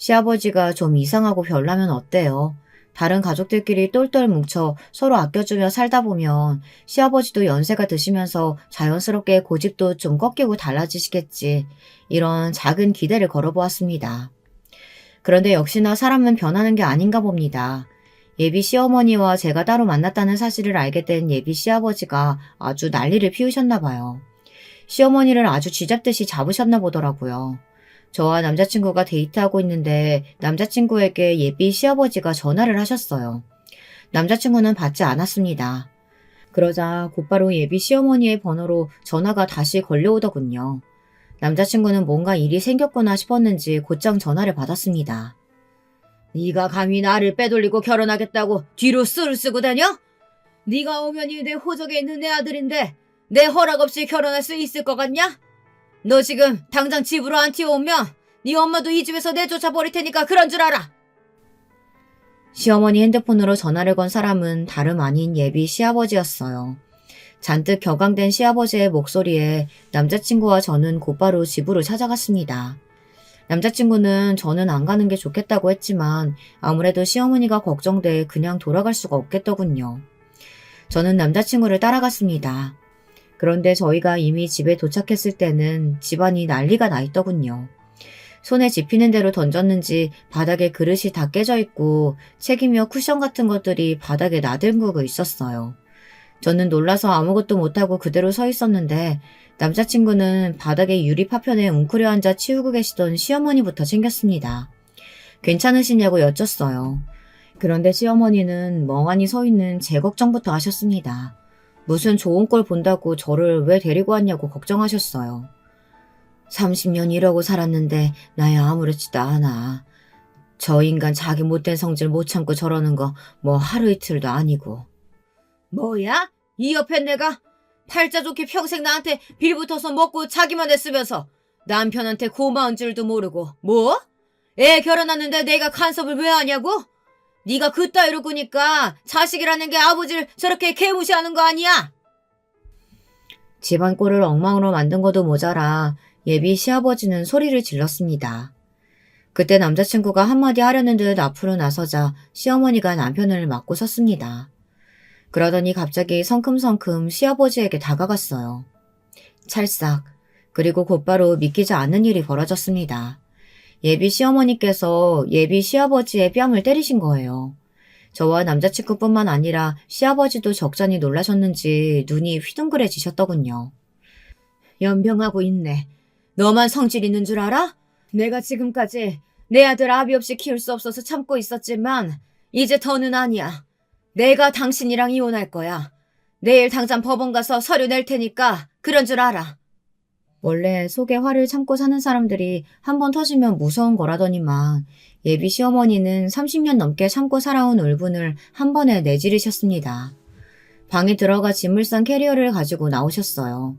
시아버지가 좀 이상하고 별나면 어때요? 다른 가족들끼리 똘똘 뭉쳐 서로 아껴주며 살다 보면 시아버지도 연세가 드시면서 자연스럽게 고집도 좀 꺾이고 달라지시겠지. 이런 작은 기대를 걸어보았습니다. 그런데 역시나 사람은 변하는 게 아닌가 봅니다. 예비 시어머니와 제가 따로 만났다는 사실을 알게 된 예비 시아버지가 아주 난리를 피우셨나 봐요. 시어머니를 아주 쥐잡듯이 잡으셨나 보더라고요. 저와 남자친구가 데이트하고 있는데 남자친구에게 예비 시아버지가 전화를 하셨어요. 남자친구는 받지 않았습니다. 그러자 곧바로 예비 시어머니의 번호로 전화가 다시 걸려오더군요. 남자친구는 뭔가 일이 생겼구나 싶었는지 곧장 전화를 받았습니다. 네가 감히 나를 빼돌리고 결혼하겠다고 뒤로 술 쓰고 다녀? 네가 오면이 내 호적에 있는 내 아들인데 내 허락 없이 결혼할 수 있을 것 같냐? 너 지금 당장 집으로 안 튀어오면 네 엄마도 이 집에서 내쫓아 버릴 테니까 그런 줄 알아. 시어머니 핸드폰으로 전화를 건 사람은 다름 아닌 예비 시아버지였어요. 잔뜩 격앙된 시아버지의 목소리에 남자친구와 저는 곧바로 집으로 찾아갔습니다. 남자친구는 저는 안 가는 게 좋겠다고 했지만 아무래도 시어머니가 걱정돼 그냥 돌아갈 수가 없겠더군요. 저는 남자친구를 따라갔습니다. 그런데 저희가 이미 집에 도착했을 때는 집안이 난리가 나 있더군요. 손에 집히는 대로 던졌는지 바닥에 그릇이 다 깨져 있고 책이며 쿠션 같은 것들이 바닥에 나뒹구고 있었어요. 저는 놀라서 아무것도 못하고 그대로 서 있었는데 남자친구는 바닥에 유리 파편에 웅크려 앉아 치우고 계시던 시어머니부터 챙겼습니다. 괜찮으시냐고 여쭸어요. 그런데 시어머니는 멍하니 서 있는 제 걱정부터 하셨습니다. 무슨 좋은 꼴 본다고 저를 왜 데리고 왔냐고 걱정하셨어요. 30년 이러고 살았는데 나야 아무렇지도 않아. 저 인간 자기 못된 성질 못 참고 저러는 거 뭐 하루 이틀도 아니고. 뭐야? 이 옆에 내가 팔자 좋게 평생 나한테 빌붙어서 먹고 자기만 했으면서 남편한테 고마운 줄도 모르고 뭐? 애 결혼하는데 내가 간섭을 왜 하냐고? 네가 그따위로 꾸니까 자식이라는 게 아버지를 저렇게 개무시하는 거 아니야? 집안 꼴을 엉망으로 만든 것도 모자라 예비 시아버지는 소리를 질렀습니다. 그때 남자친구가 한마디 하려는 듯 앞으로 나서자 시어머니가 남편을 맞고 섰습니다. 그러더니 갑자기 성큼성큼 시아버지에게 다가갔어요. 찰싹. 그리고 곧바로 믿기지 않는 일이 벌어졌습니다. 예비 시어머니께서 예비 시아버지의 뺨을 때리신 거예요. 저와 남자친구뿐만 아니라 시아버지도 적잖이 놀라셨는지 눈이 휘둥그레지셨더군요. 연병하고 있네. 너만 성질 있는 줄 알아? 내가 지금까지 내 아들 아비 없이 키울 수 없어서 참고 있었지만 이제 더는 아니야. 내가 당신이랑 이혼할 거야. 내일 당장 법원 가서 서류 낼 테니까 그런 줄 알아. 원래 속에 화를 참고 사는 사람들이 한 번 터지면 무서운 거라더니만 예비 시어머니는 30년 넘게 참고 살아온 울분을 한 번에 내지르셨습니다. 방에 들어가 짐을 싼 캐리어를 가지고 나오셨어요.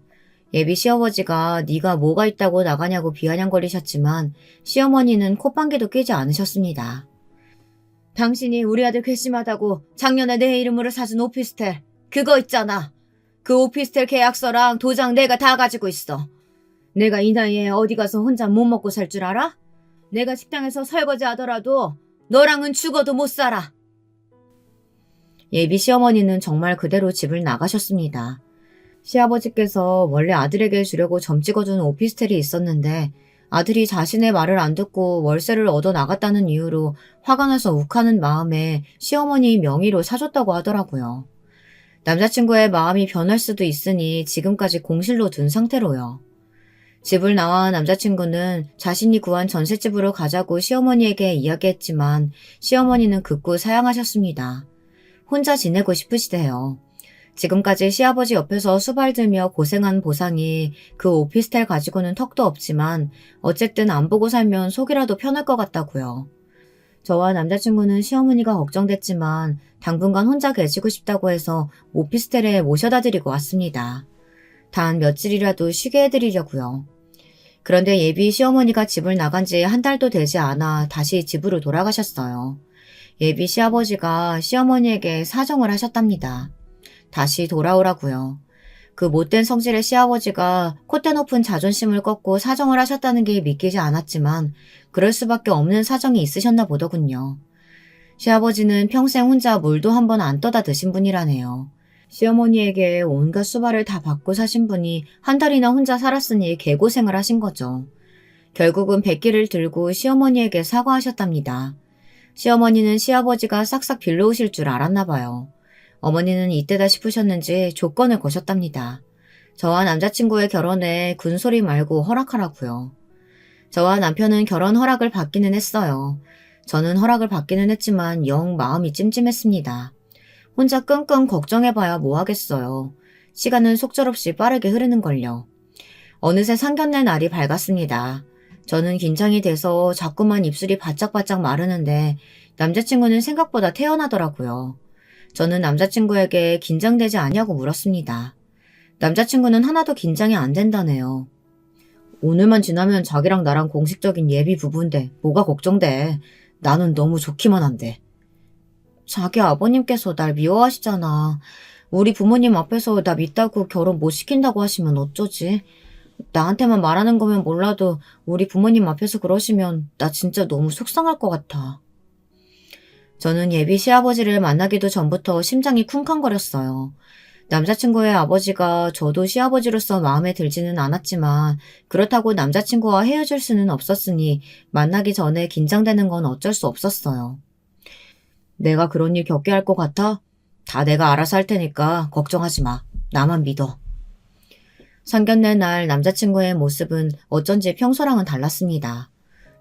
예비 시아버지가 네가 뭐가 있다고 나가냐고 비아냥거리셨지만 시어머니는 콧방귀도 뀌지 않으셨습니다. 당신이 우리 아들 괘씸하다고 작년에 내 이름으로 사준 오피스텔 그거 있잖아. 그 오피스텔 계약서랑 도장 내가 다 가지고 있어. 내가 이 나이에 어디 가서 혼자 못 먹고 살 줄 알아? 내가 식당에서 설거지 하더라도 너랑은 죽어도 못 살아. 예비 시어머니는 정말 그대로 집을 나가셨습니다. 시아버지께서 원래 아들에게 주려고 점 찍어준 오피스텔이 있었는데 아들이 자신의 말을 안 듣고 월세를 얻어 나갔다는 이유로 화가 나서 욱하는 마음에 시어머니 명의로 사줬다고 하더라고요. 남자친구의 마음이 변할 수도 있으니 지금까지 공실로 둔 상태로요. 집을 나와 남자친구는 자신이 구한 전셋집으로 가자고 시어머니에게 이야기했지만 시어머니는 극구 사양하셨습니다. 혼자 지내고 싶으시대요. 지금까지 시아버지 옆에서 수발들며 고생한 보상이 그 오피스텔 가지고는 턱도 없지만 어쨌든 안 보고 살면 속이라도 편할 것 같다고요. 저와 남자친구는 시어머니가 걱정됐지만 당분간 혼자 계시고 싶다고 해서 오피스텔에 모셔다 드리고 왔습니다. 단 며칠이라도 쉬게 해드리려고요. 그런데 예비 시어머니가 집을 나간 지 한 달도 되지 않아 다시 집으로 돌아가셨어요. 예비 시아버지가 시어머니에게 사정을 하셨답니다. 다시 돌아오라고요. 그 못된 성질의 시아버지가 콧대 높은 자존심을 꺾고 사정을 하셨다는 게 믿기지 않았지만 그럴 수밖에 없는 사정이 있으셨나 보더군요. 시아버지는 평생 혼자 물도 한 번 안 떠다 드신 분이라네요. 시어머니에게 온갖 수발을 다 받고 사신 분이 한 달이나 혼자 살았으니 개고생을 하신 거죠. 결국은 백기를 들고 시어머니에게 사과하셨답니다. 시어머니는 시아버지가 싹싹 빌려오실 줄 알았나 봐요. 어머니는 이때다 싶으셨는지 조건을 거셨답니다. 저와 남자친구의 결혼에 군소리 말고 허락하라고요. 저와 남편은 결혼 허락을 받기는 했어요. 저는 허락을 받기는 했지만 영 마음이 찜찜했습니다. 혼자 끙끙 걱정해봐야 뭐하겠어요. 시간은 속절없이 빠르게 흐르는걸요. 어느새 상견례 날이 밝았습니다. 저는 긴장이 돼서 자꾸만 입술이 바짝바짝 마르는데 남자친구는 생각보다 태연하더라고요. 저는 남자친구에게 긴장되지 않냐고 물었습니다. 남자친구는 하나도 긴장이 안 된다네요. 오늘만 지나면 자기랑 나랑 공식적인 예비 부부인데 뭐가 걱정돼. 나는 너무 좋기만 한데. 자기 아버님께서 날 미워하시잖아. 우리 부모님 앞에서 나 믿다고 결혼 못 시킨다고 하시면 어쩌지? 나한테만 말하는 거면 몰라도 우리 부모님 앞에서 그러시면 나 진짜 너무 속상할 것 같아. 저는 예비 시아버지를 만나기도 전부터 심장이 쿵쾅거렸어요. 남자친구의 아버지가 저도 시아버지로서 마음에 들지는 않았지만 그렇다고 남자친구와 헤어질 수는 없었으니 만나기 전에 긴장되는 건 어쩔 수 없었어요. 내가 그런 일 겪게 할 것 같아? 다 내가 알아서 할 테니까 걱정하지 마. 나만 믿어. 상견례 날 남자친구의 모습은 어쩐지 평소랑은 달랐습니다.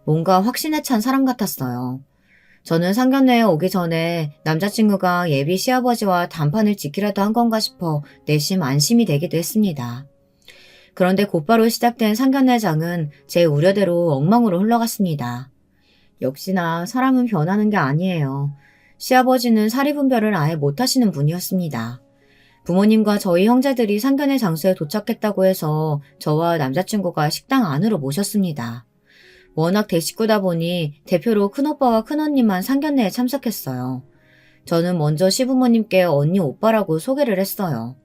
뭔가 확신에 찬 사람 같았어요. 저는 상견례에 오기 전에 남자친구가 예비 시아버지와 단판을 지키려도 한 건가 싶어 내심 안심이 되기도 했습니다. 그런데 곧바로 시작된 상견례장은 제 우려대로 엉망으로 흘러갔습니다. 역시나 사람은 변하는 게 아니에요. 시아버지는 사리분별을 아예 못하시는 분이었습니다. 부모님과 저희 형제들이 상견례 장소에 도착했다고 해서 저와 남자친구가 식당 안으로 모셨습니다. 워낙 대식구다 보니 대표로 큰오빠와 큰언니만 상견례에 참석했어요. 저는 먼저 시부모님께 언니 오빠라고 소개를 했어요.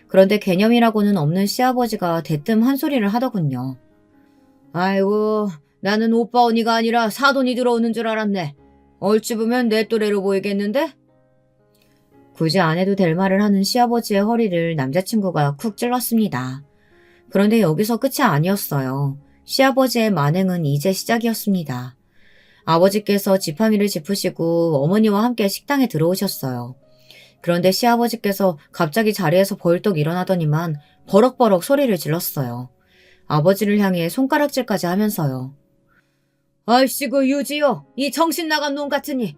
그런데 개념이라고는 없는 시아버지가 대뜸 한 소리를 하더군요. 아이고, 나는 오빠 언니가 아니라 사돈이 들어오는 줄 알았네. 얼추 보면 내 또래로 보이겠는데? 굳이 안 해도 될 말을 하는 시아버지의 허리를 남자친구가 쿡 찔렀습니다. 그런데 여기서 끝이 아니었어요. 시아버지의 만행은 이제 시작이었습니다. 아버지께서 지팡이를 짚으시고 어머니와 함께 식당에 들어오셨어요. 그런데 시아버지께서 갑자기 자리에서 벌떡 일어나더니만 버럭버럭 소리를 질렀어요. 아버지를 향해 손가락질까지 하면서요. 아이씨고 유지요. 이 정신 나간 놈 같으니.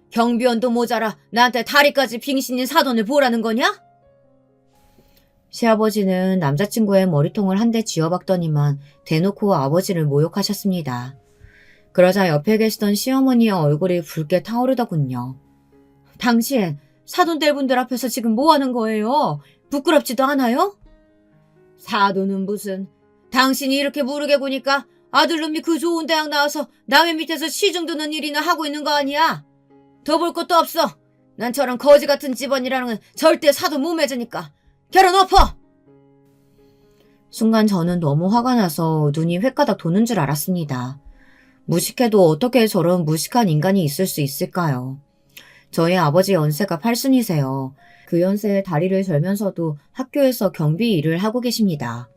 경비원도 모자라 나한테 다리까지 빙신인 사돈을 보라는 거냐? 시아버지는 남자친구의 머리통을 한 대 쥐어박더니만 대놓고 아버지를 모욕하셨습니다. 그러자 옆에 계시던 시어머니의 얼굴이 붉게 타오르더군요. 당신 사돈들분들 앞에서 지금 뭐 하는 거예요? 부끄럽지도 않아요? 사돈은 무슨. 당신이 이렇게 무르게 구니까 아들놈이 그 좋은 대학 나와서 남의 밑에서 시중 드는 일이나 하고 있는 거 아니야? 더 볼 것도 없어. 난 저런 거지 같은 집안이라는 건 절대 사돈 못 맺으니까. 결혼 엎어! 순간 저는 너무 화가 나서 눈이 횟가닥 도는 줄 알았습니다. 무식해도 어떻게 저런 무식한 인간이 있을 수 있을까요? 저희 아버지 연세가 8순이세요. 그 연세에 다리를 절면서도 학교에서 경비 일을 하고 계십니다.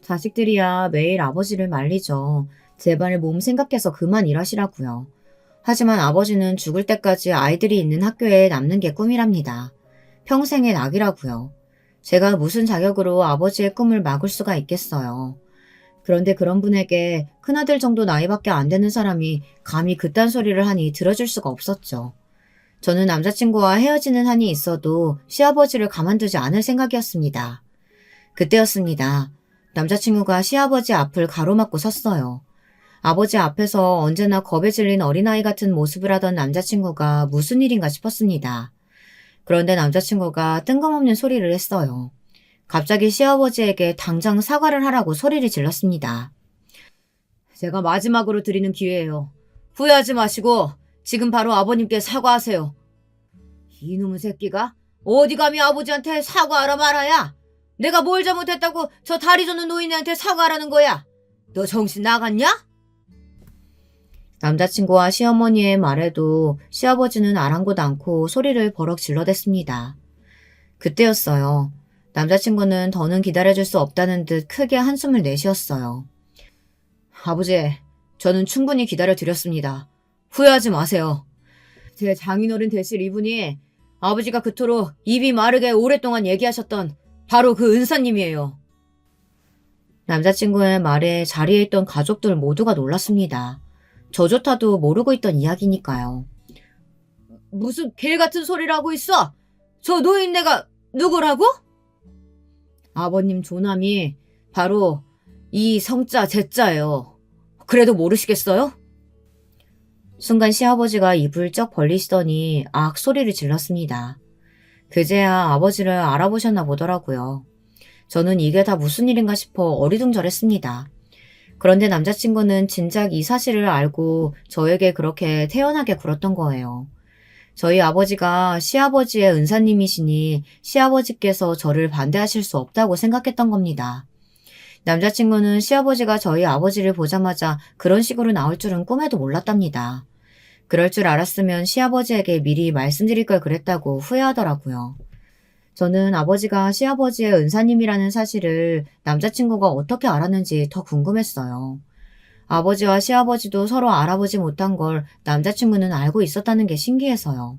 자식들이야 매일 아버지를 말리죠. 제발 몸 생각해서 그만 일하시라고요. 하지만 아버지는 죽을 때까지 아이들이 있는 학교에 남는 게 꿈이랍니다. 평생의 낙이라고요. 제가 무슨 자격으로 아버지의 꿈을 막을 수가 있겠어요. 그런데 그런 분에게 큰아들 정도 나이밖에 안 되는 사람이 감히 그딴 소리를 하니 들어줄 수가 없었죠. 저는 남자친구와 헤어지는 한이 있어도 시아버지를 가만두지 않을 생각이었습니다. 그때였습니다. 남자친구가 시아버지 앞을 가로막고 섰어요. 아버지 앞에서 언제나 겁에 질린 어린아이 같은 모습을 하던 남자친구가 무슨 일인가 싶었습니다. 그런데 남자친구가 뜬금없는 소리를 했어요. 갑자기 시아버지에게 당장 사과를 하라고 소리를 질렀습니다. 제가 마지막으로 드리는 기회예요. 후회하지 마시고 지금 바로 아버님께 사과하세요. 이놈의 새끼가 어디 감히 아버지한테 사과하라 말아야. 내가 뭘 잘못했다고 저 다리 저는 노인네한테 사과하라는 거야? 너 정신 나갔냐? 남자친구와 시어머니의 말에도 시아버지는 아랑곳 않고 소리를 버럭 질러댔습니다. 그때였어요. 남자친구는 더는 기다려줄 수 없다는 듯 크게 한숨을 내쉬었어요. 아버지, 저는 충분히 기다려드렸습니다. 후회하지 마세요. 제 장인어른 되실 이분이 아버지가 그토록 입이 마르게 오랫동안 얘기하셨던 바로 그 은사님이에요. 남자친구의 말에 자리에 있던 가족들 모두가 놀랐습니다. 저조차도 모르고 있던 이야기니까요. 무슨 개 같은 소리를 하고 있어? 저 노인네가 누구라고? 아버님 조남이 바로 이 성자 제자예요. 그래도 모르시겠어요? 순간 시아버지가 입을 쩍 벌리시더니 악 소리를 질렀습니다. 그제야 아버지를 알아보셨나 보더라고요. 저는 이게 다 무슨 일인가 싶어 어리둥절했습니다. 그런데 남자친구는 진작 이 사실을 알고 저에게 그렇게 태연하게 굴었던 거예요. 저희 아버지가 시아버지의 은사님이시니 시아버지께서 저를 반대하실 수 없다고 생각했던 겁니다. 남자친구는 시아버지가 저희 아버지를 보자마자 그런 식으로 나올 줄은 꿈에도 몰랐답니다. 그럴 줄 알았으면 시아버지에게 미리 말씀드릴 걸 그랬다고 후회하더라고요. 저는 아버지가 시아버지의 은사님이라는 사실을 남자친구가 어떻게 알았는지 더 궁금했어요. 아버지와 시아버지도 서로 알아보지 못한 걸 남자친구는 알고 있었다는 게 신기해서요.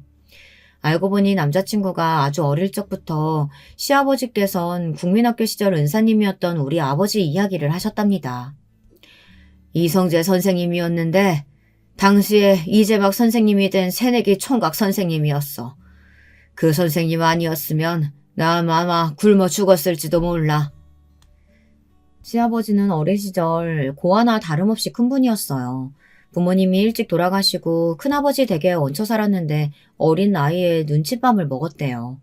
알고 보니 남자친구가 아주 어릴 적부터 시아버지께선 국민학교 시절 은사님이었던 우리 아버지 이야기를 하셨답니다. 이성재 선생님이었는데 당시에 이재박 선생님이 된 새내기 총각 선생님이었어. 그 선생님 아니었으면 난 아마 굶어 죽었을지도 몰라. 시아버지는 어린 시절 고아나 다름없이 큰 분이었어요. 부모님이 일찍 돌아가시고 큰아버지 댁에 얹혀 살았는데 어린 나이에 눈칫밥을 먹었대요.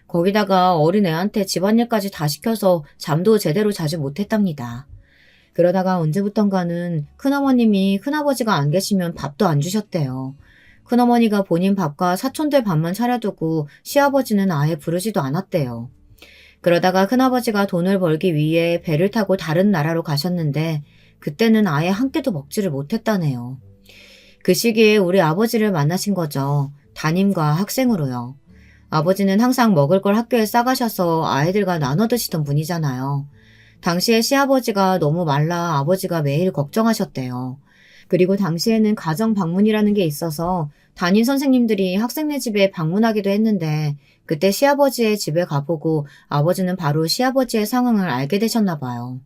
거기다가 어린애한테 집안일까지 다 시켜서 잠도 제대로 자지 못했답니다. 그러다가 언제부턴가는 큰어머님이 큰아버지가 안 계시면 밥도 안 주셨대요. 큰어머니가 본인 밥과 사촌들 밥만 차려두고 시아버지는 아예 부르지도 않았대요. 그러다가 큰아버지가 돈을 벌기 위해 배를 타고 다른 나라로 가셨는데 그때는 아예 한 끼도 먹지를 못했다네요. 그 시기에 우리 아버지를 만나신 거죠. 담임과 학생으로요. 아버지는 항상 먹을 걸 학교에 싸가셔서 아이들과 나눠 드시던 분이잖아요. 당시에 시아버지가 너무 말라 아버지가 매일 걱정하셨대요. 그리고 당시에는 가정 방문이라는 게 있어서 담임 선생님들이 학생네 집에 방문하기도 했는데 그때 시아버지의 집에 가보고 아버지는 바로 시아버지의 상황을 알게 되셨나 봐요.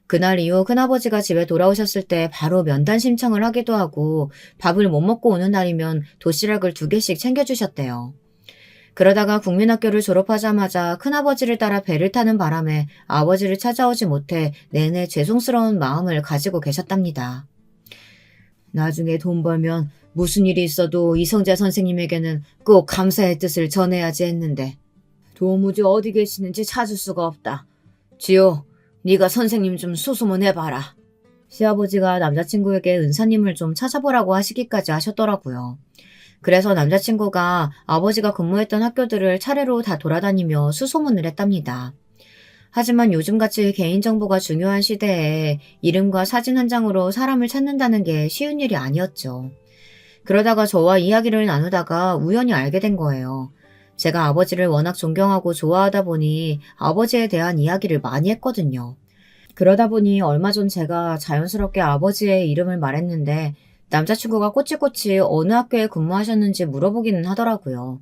그날 이후 큰아버지가 집에 돌아오셨을 때 바로 면담 신청을 하기도 하고 밥을 못 먹고 오는 날이면 도시락을 2개씩 챙겨주셨대요. 그러다가 국민학교를 졸업하자마자 큰아버지를 따라 배를 타는 바람에 아버지를 찾아오지 못해 내내 죄송스러운 마음을 가지고 계셨답니다. 나중에 돈 벌면 무슨 일이 있어도 이성재 선생님에게는 꼭 감사의 뜻을 전해야지 했는데 도무지 어디 계시는지 찾을 수가 없다. 지호, 네가 선생님 좀 수소문해봐라. 시아버지가 남자친구에게 은사님을 좀 찾아보라고 하시기까지 하셨더라고요. 그래서 남자친구가 아버지가 근무했던 학교들을 차례로 다 돌아다니며 수소문을 했답니다. 하지만 요즘같이 개인정보가 중요한 시대에 이름과 사진 한 장으로 사람을 찾는다는 게 쉬운 일이 아니었죠. 그러다가 저와 이야기를 나누다가 우연히 알게 된 거예요. 제가 아버지를 워낙 존경하고 좋아하다 보니 아버지에 대한 이야기를 많이 했거든요. 그러다 보니 얼마 전 제가 자연스럽게 아버지의 이름을 말했는데 남자친구가 꼬치꼬치 어느 학교에 근무하셨는지 물어보기는 하더라고요.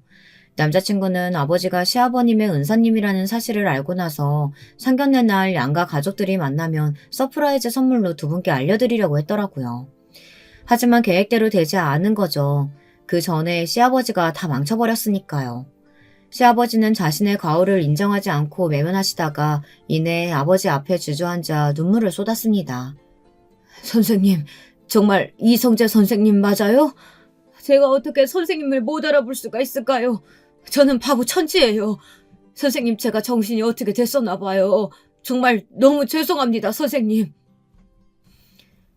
남자친구는 아버지가 시아버님의 은사님이라는 사실을 알고 나서 상견례 날 양가 가족들이 만나면 서프라이즈 선물로 2분께 알려드리려고 했더라고요. 하지만 계획대로 되지 않은 거죠. 그 전에 시아버지가 다 망쳐버렸으니까요. 시아버지는 자신의 과오를 인정하지 않고 매면하시다가 이내 아버지 앞에 주저앉아 눈물을 쏟았습니다. 선생님, 정말 이성재 선생님 맞아요? 제가 어떻게 선생님을 못 알아볼 수가 있을까요? 저는 바보 천지예요. 선생님, 제가 정신이 어떻게 됐었나 봐요. 정말 너무 죄송합니다, 선생님.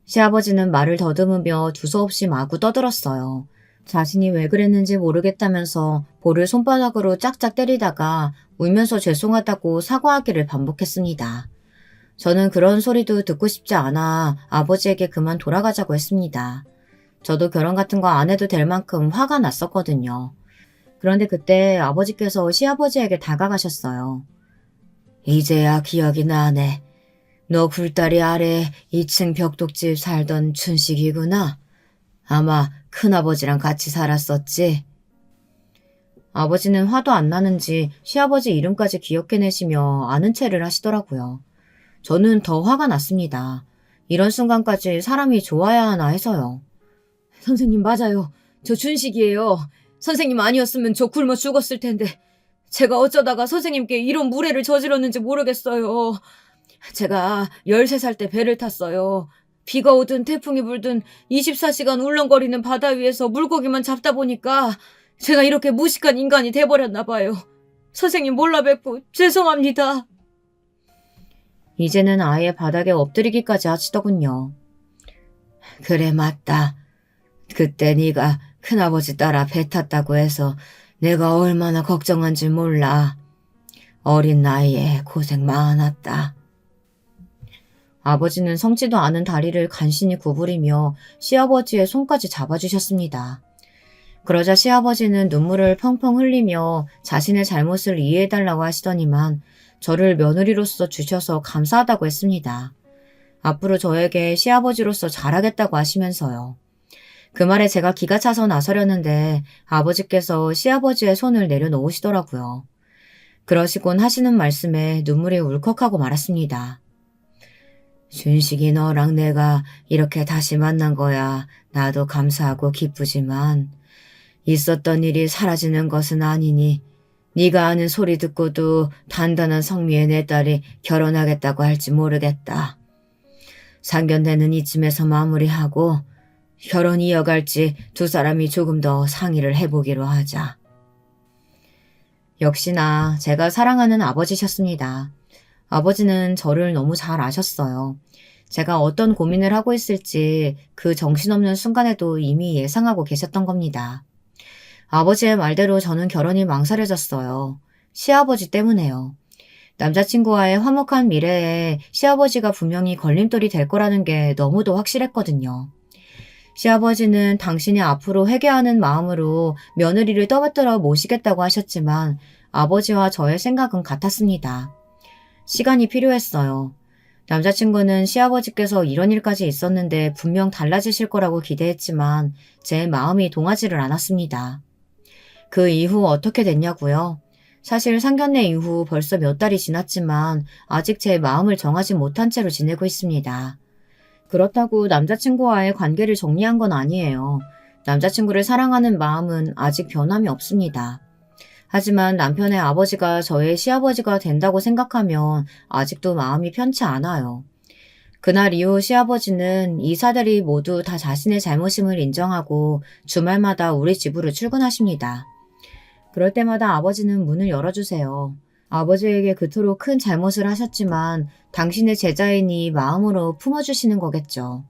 시아버지는 말을 더듬으며 두서없이 마구 떠들었어요. 자신이 왜 그랬는지 모르겠다면서 볼을 손바닥으로 짝짝 때리다가 울면서 죄송하다고 사과하기를 반복했습니다. 저는 그런 소리도 듣고 싶지 않아 아버지에게 그만 돌아가자고 했습니다. 저도 결혼 같은 거 안 해도 될 만큼 화가 났었거든요. 그런데 그때 아버지께서 시아버지에게 다가가셨어요. 이제야 기억이 나네. 너 굴다리 아래 2층 벽독집 살던 춘식이구나. 아마 큰아버지랑 같이 살았었지. 아버지는 화도 안 나는지 시아버지 이름까지 기억해내시며 아는 체를 하시더라고요. 저는 더 화가 났습니다. 이런 순간까지 사람이 좋아야 하나 해서요. 선생님 맞아요. 저 준식이에요. 선생님 아니었으면 저 굶어 죽었을 텐데 제가 어쩌다가 선생님께 이런 무례를 저질렀는지 모르겠어요. 제가 13살 때 배를 탔어요. 비가 오든 태풍이 불든 24시간 울렁거리는 바다 위에서 물고기만 잡다 보니까 제가 이렇게 무식한 인간이 돼버렸나 봐요. 선생님 몰라 뵙고 죄송합니다. 이제는 아예 바닥에 엎드리기까지 하시더군요. 그래 맞다. 그때 네가 큰아버지 따라 배 탔다고 해서 내가 얼마나 걱정한지 몰라. 어린 나이에 고생 많았다. 아버지는 성지도 않은 다리를 간신히 구부리며 시아버지의 손까지 잡아주셨습니다. 그러자 시아버지는 눈물을 펑펑 흘리며 자신의 잘못을 이해해달라고 하시더니만 저를 며느리로서 주셔서 감사하다고 했습니다. 앞으로 저에게 시아버지로서 잘하겠다고 하시면서요. 그 말에 제가 기가 차서 나서려는데 아버지께서 시아버지의 손을 내려놓으시더라고요. 그러시곤 하시는 말씀에 눈물이 울컥하고 말았습니다. 준식이 너랑 내가 이렇게 다시 만난 거야 나도 감사하고 기쁘지만 있었던 일이 사라지는 것은 아니니 네가 아는 소리 듣고도 단단한 성미의 내 딸이 결혼하겠다고 할지 모르겠다. 상견례는 이쯤에서 마무리하고 결혼 이어갈지 두 사람이 조금 더 상의를 해보기로 하자. 역시나 제가 사랑하는 아버지셨습니다. 아버지는 저를 너무 잘 아셨어요. 제가 어떤 고민을 하고 있을지 그 정신없는 순간에도 이미 예상하고 계셨던 겁니다. 아버지의 말대로 저는 결혼이 망설여졌어요. 시아버지 때문에요. 남자친구와의 화목한 미래에 시아버지가 분명히 걸림돌이 될 거라는 게 너무도 확실했거든요. 시아버지는 당신이 앞으로 회개하는 마음으로 며느리를 떠받들어 모시겠다고 하셨지만 아버지와 저의 생각은 같았습니다. 시간이 필요했어요. 남자친구는 시아버지께서 이런 일까지 있었는데 분명 달라지실 거라고 기대했지만 제 마음이 동하지를 않았습니다. 그 이후 어떻게 됐냐고요? 사실 상견례 이후 벌써 몇 달이 지났지만 아직 제 마음을 정하지 못한 채로 지내고 있습니다. 그렇다고 남자친구와의 관계를 정리한 건 아니에요. 남자친구를 사랑하는 마음은 아직 변함이 없습니다. 하지만 남편의 아버지가 저의 시아버지가 된다고 생각하면 아직도 마음이 편치 않아요. 그날 이후 시아버지는 이사들이 모두 다 자신의 잘못임을 인정하고 주말마다 우리 집으로 출근하십니다. 그럴 때마다 아버지는 문을 열어주세요. 아버지에게 그토록 큰 잘못을 하셨지만 당신의 제자이니 마음으로 품어주시는 거겠죠.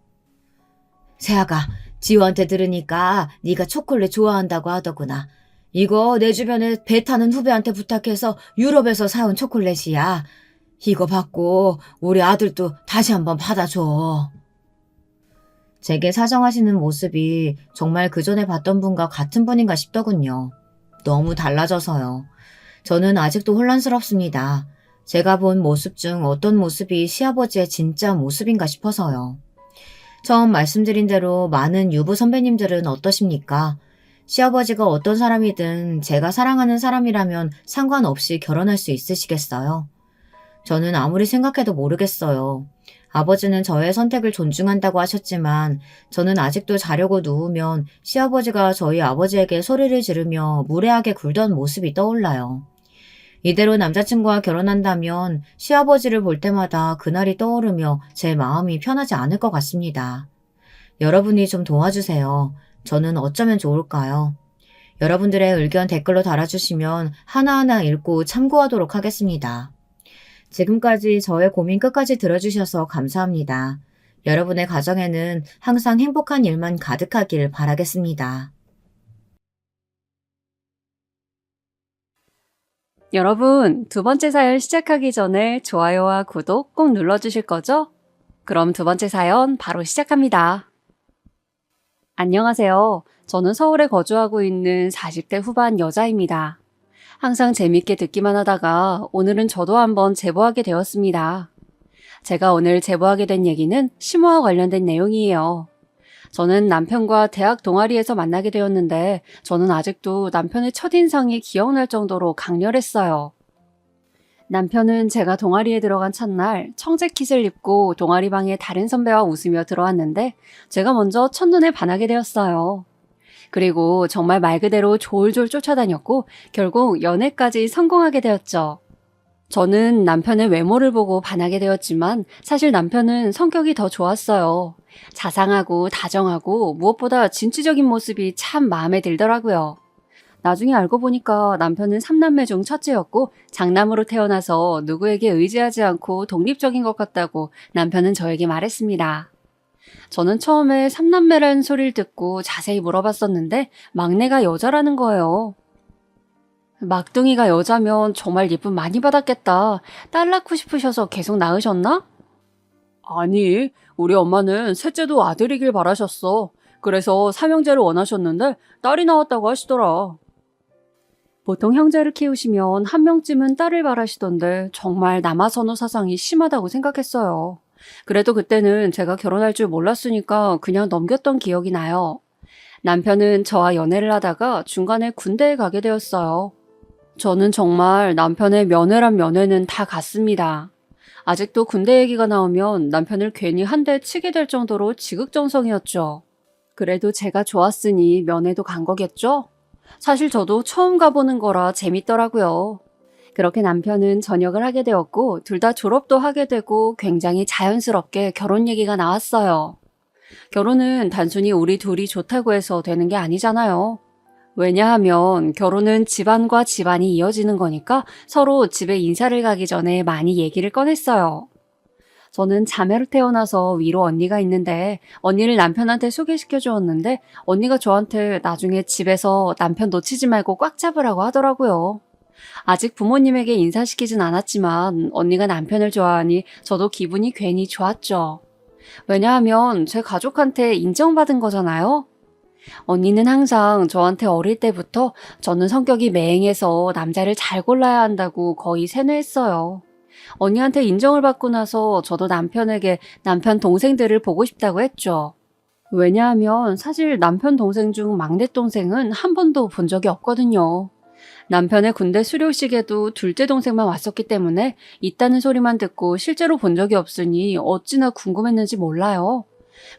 세아가 지호한테 들으니까 네가 초콜릿 좋아한다고 하더구나. 이거 내 주변에 배 타는 후배한테 부탁해서 유럽에서 사온 초콜릿이야. 이거 받고 우리 아들도 다시 한번 받아줘. 제게 사정하시는 모습이 정말 그전에 봤던 분과 같은 분인가 싶더군요. 너무 달라져서요. 저는 아직도 혼란스럽습니다. 제가 본 모습 중 어떤 모습이 시아버지의 진짜 모습인가 싶어서요. 처음 말씀드린 대로 많은 유부 선배님들은 어떠십니까? 시아버지가 어떤 사람이든 제가 사랑하는 사람이라면 상관없이 결혼할 수 있으시겠어요? 저는 아무리 생각해도 모르겠어요. 아버지는 저의 선택을 존중한다고 하셨지만 저는 아직도 자려고 누우면 시아버지가 저희 아버지에게 소리를 지르며 무례하게 굴던 모습이 떠올라요. 이대로 남자친구와 결혼한다면 시아버지를 볼 때마다 그날이 떠오르며 제 마음이 편하지 않을 것 같습니다. 여러분이 좀 도와주세요. 저는 어쩌면 좋을까요? 여러분들의 의견 댓글로 달아주시면 하나하나 읽고 참고하도록 하겠습니다. 지금까지 저의 고민 끝까지 들어주셔서 감사합니다. 여러분의 가정에는 항상 행복한 일만 가득하길 바라겠습니다. 여러분, 두 번째 사연 시작하기 전에 좋아요와 구독 꼭 눌러주실 거죠? 그럼 두 번째 사연 바로 시작합니다. 안녕하세요. 저는 서울에 거주하고 있는 40대 후반 여자입니다. 항상 재밌게 듣기만 하다가 오늘은 저도 한번 제보하게 되었습니다. 제가 오늘 제보하게 된 얘기는 심호와 관련된 내용이에요. 저는 남편과 대학 동아리에서 만나게 되었는데 저는 아직도 남편의 첫인상이 기억날 정도로 강렬했어요. 남편은 제가 동아리에 들어간 첫날 청재킷을 입고 동아리방에 다른 선배와 웃으며 들어왔는데 제가 먼저 첫눈에 반하게 되었어요. 그리고 정말 말 그대로 졸졸 쫓아다녔고 결국 연애까지 성공하게 되었죠. 저는 남편의 외모를 보고 반하게 되었지만 사실 남편은 성격이 더 좋았어요. 자상하고 다정하고 무엇보다 진취적인 모습이 참 마음에 들더라고요. 나중에 알고 보니까 남편은 3남매 중 첫째였고 장남으로 태어나서 누구에게 의지하지 않고 독립적인 것 같다고 남편은 저에게 말했습니다. 저는 처음에 3남매라는 소리를 듣고 자세히 물어봤었는데 막내가 여자라는 거예요. 막둥이가 여자면 정말 예쁨 많이 받았겠다. 딸 낳고 싶으셔서 계속 낳으셨나? 아니, 우리 엄마는 셋째도 아들이길 바라셨어. 그래서 삼형제를 원하셨는데 딸이 나왔다고 하시더라. 보통 형제를 키우시면 한 명쯤은 딸을 바라시던데 정말 남아선호 사상이 심하다고 생각했어요. 그래도 그때는 제가 결혼할 줄 몰랐으니까 그냥 넘겼던 기억이 나요. 남편은 저와 연애를 하다가 중간에 군대에 가게 되었어요. 저는 정말 남편의 면회란 면회는 다 갔습니다. 아직도 군대 얘기가 나오면 남편을 괜히 한 대 치게 될 정도로 지극정성이었죠. 그래도 제가 좋았으니 면회도 간 거겠죠? 사실 저도 처음 가보는 거라 재밌더라고요. 그렇게 남편은 전역을 하게 되었고 둘 다 졸업도 하게 되고 굉장히 자연스럽게 결혼 얘기가 나왔어요. 결혼은 단순히 우리 둘이 좋다고 해서 되는 게 아니잖아요. 왜냐하면 결혼은 집안과 집안이 이어지는 거니까 서로 집에 인사를 가기 전에 많이 얘기를 꺼냈어요. 저는 자매로 태어나서 위로 언니가 있는데 언니를 남편한테 소개시켜 주었는데 언니가 저한테 나중에 집에서 남편 놓치지 말고 꽉 잡으라고 하더라고요. 아직 부모님에게 인사시키진 않았지만 언니가 남편을 좋아하니 저도 기분이 괜히 좋았죠. 왜냐하면 제 가족한테 인정받은 거잖아요. 언니는 항상 저한테 어릴 때부터 저는 성격이 매행해서 남자를 잘 골라야 한다고 거의 세뇌했어요. 언니한테 인정을 받고 나서 저도 남편에게 남편 동생들을 보고 싶다고 했죠. 왜냐하면 사실 남편 동생 중 막내 동생은 한 번도 본 적이 없거든요. 남편의 군대 수료식에도 둘째 동생만 왔었기 때문에 있다는 소리만 듣고 실제로 본 적이 없으니 어찌나 궁금했는지 몰라요.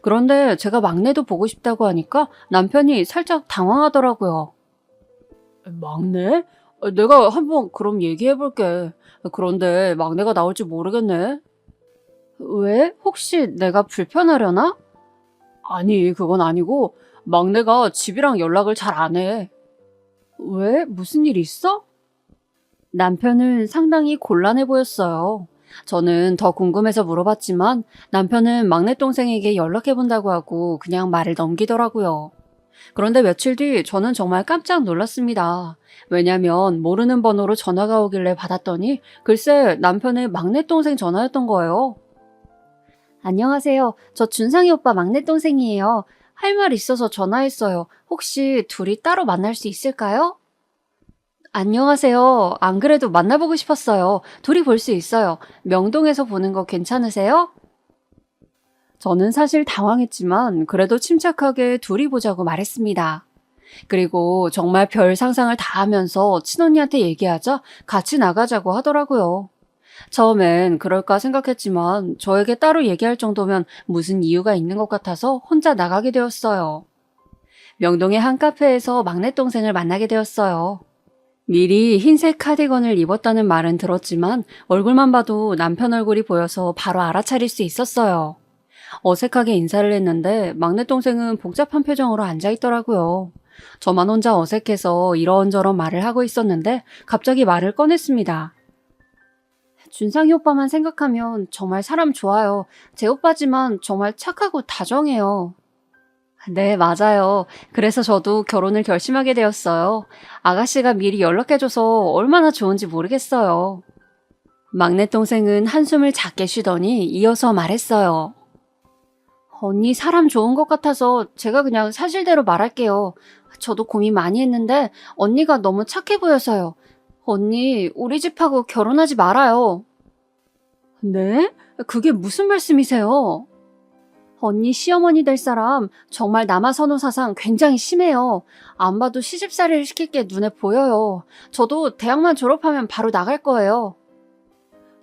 그런데 제가 막내도 보고 싶다고 하니까 남편이 살짝 당황하더라고요. 막내? 내가 한번 그럼 얘기해볼게. 그런데 막내가 나올지 모르겠네. 왜? 혹시 내가 불편하려나? 아니, 그건 아니고 막내가 집이랑 연락을 잘 안 해. 왜? 무슨 일 있어? 남편은 상당히 곤란해 보였어요. 저는 더 궁금해서 물어봤지만 남편은 막내 동생에게 연락해본다고 하고 그냥 말을 넘기더라고요. 그런데 며칠 뒤 저는 정말 깜짝 놀랐습니다. 왜냐면 모르는 번호로 전화가 오길래 받았더니 글쎄 남편의 막내 동생 전화였던 거예요. 안녕하세요. 저 준상이 오빠 막내 동생이에요. 할 말 있어서 전화했어요. 혹시 둘이 따로 만날 수 있을까요? 안녕하세요. 안 그래도 만나보고 싶었어요. 둘이 볼 수 있어요. 명동에서 보는 거 괜찮으세요? 저는 사실 당황했지만 그래도 침착하게 둘이 보자고 말했습니다. 그리고 정말 별 상상을 다 하면서 친언니한테 얘기하자 같이 나가자고 하더라고요. 처음엔 그럴까 생각했지만 저에게 따로 얘기할 정도면 무슨 이유가 있는 것 같아서 혼자 나가게 되었어요. 명동의 한 카페에서 막내 동생을 만나게 되었어요. 미리 흰색 카디건을 입었다는 말은 들었지만 얼굴만 봐도 남편 얼굴이 보여서 바로 알아차릴 수 있었어요. 어색하게 인사를 했는데 막내 동생은 복잡한 표정으로 앉아있더라고요. 저만 혼자 어색해서 이런저런 말을 하고 있었는데 갑자기 말을 꺼냈습니다. 준상이 오빠만 생각하면 정말 사람 좋아요. 제 오빠지만 정말 착하고 다정해요. 네, 맞아요. 그래서 저도 결혼을 결심하게 되었어요. 아가씨가 미리 연락해줘서 얼마나 좋은지 모르겠어요. 막내 동생은 한숨을 작게 쉬더니 이어서 말했어요. 언니 사람 좋은 것 같아서 제가 그냥 사실대로 말할게요. 저도 고민 많이 했는데 언니가 너무 착해 보여서요. 언니, 우리 집하고 결혼하지 말아요. 네? 그게 무슨 말씀이세요? 언니 시어머니 될 사람 정말 남아선호 사상 굉장히 심해요. 안 봐도 시집살이를 시킬 게 눈에 보여요. 저도 대학만 졸업하면 바로 나갈 거예요.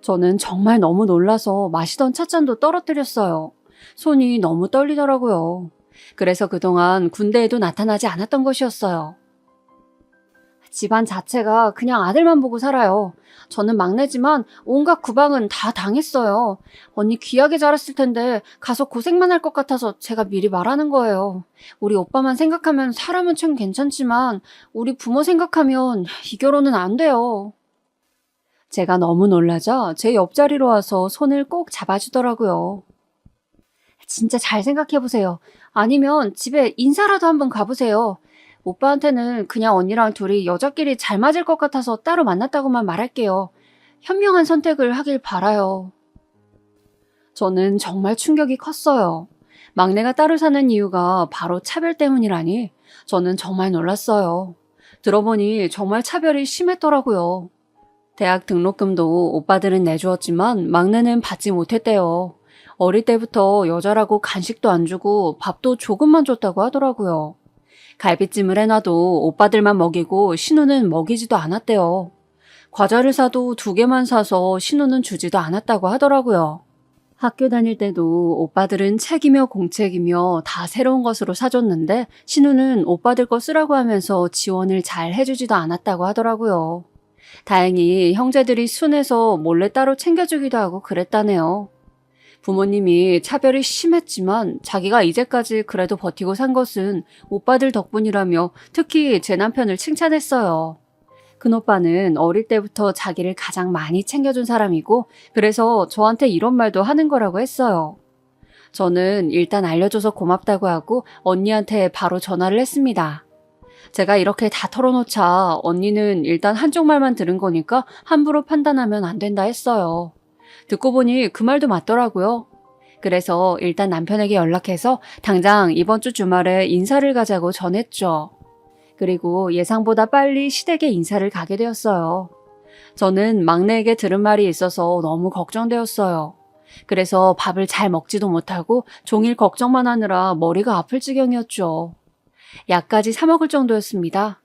저는 정말 너무 놀라서 마시던 찻잔도 떨어뜨렸어요. 손이 너무 떨리더라고요. 그래서 그동안 군대에도 나타나지 않았던 것이었어요. 집안 자체가 그냥 아들만 보고 살아요. 저는 막내지만 온갖 구방은 다 당했어요. 언니 귀하게 자랐을 텐데 가서 고생만 할 것 같아서 제가 미리 말하는 거예요. 우리 오빠만 생각하면 사람은 참 괜찮지만 우리 부모 생각하면 이 결혼은 안 돼요. 제가 너무 놀라자 제 옆자리로 와서 손을 꼭 잡아주더라고요. 진짜 잘 생각해보세요. 아니면 집에 인사라도 한번 가보세요. 오빠한테는 그냥 언니랑 둘이 여자끼리 잘 맞을 것 같아서 따로 만났다고만 말할게요. 현명한 선택을 하길 바라요. 저는 정말 충격이 컸어요. 막내가 따로 사는 이유가 바로 차별 때문이라니 저는 정말 놀랐어요. 들어보니 정말 차별이 심했더라고요. 대학 등록금도 오빠들은 내주었지만 막내는 받지 못했대요. 어릴 때부터 여자라고 간식도 안 주고 밥도 조금만 줬다고 하더라고요. 갈비찜을 해놔도 오빠들만 먹이고 신우는 먹이지도 않았대요. 과자를 사도 2개만 사서 신우는 주지도 않았다고 하더라고요. 학교 다닐 때도 오빠들은 책이며 공책이며 다 새로운 것으로 사줬는데 신우는 오빠들 거 쓰라고 하면서 지원을 잘 해주지도 않았다고 하더라고요. 다행히 형제들이 순해서 몰래 따로 챙겨주기도 하고 그랬다네요. 부모님이 차별이 심했지만 자기가 이제까지 그래도 버티고 산 것은 오빠들 덕분이라며 특히 제 남편을 칭찬했어요. 큰오빠는 어릴 때부터 자기를 가장 많이 챙겨준 사람이고 그래서 저한테 이런 말도 하는 거라고 했어요. 저는 일단 알려줘서 고맙다고 하고 언니한테 바로 전화를 했습니다. 제가 이렇게 다 털어놓자 언니는 일단 한쪽 말만 들은 거니까 함부로 판단하면 안 된다 했어요. 듣고 보니 그 말도 맞더라고요. 그래서 일단 남편에게 연락해서 당장 이번 주 주말에 인사를 가자고 전했죠. 그리고 예상보다 빨리 시댁에 인사를 가게 되었어요. 저는 막내에게 들은 말이 있어서 너무 걱정되었어요. 그래서 밥을 잘 먹지도 못하고 종일 걱정만 하느라 머리가 아플 지경이었죠. 약까지 사 먹을 정도였습니다.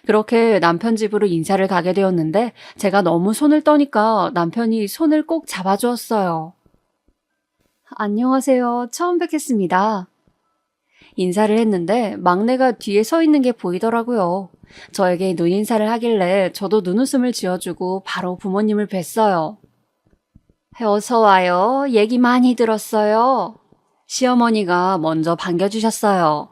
그렇게 남편 집으로 인사를 가게 되었는데 제가 너무 손을 떠니까 남편이 손을 꼭 잡아주었어요. 안녕하세요. 처음 뵙겠습니다. 인사를 했는데 막내가 뒤에 서 있는 게 보이더라고요. 저에게 눈인사를 하길래 저도 눈웃음을 지어주고 바로 부모님을 뵀어요. 어서 와요. 얘기 많이 들었어요. 시어머니가 먼저 반겨주셨어요.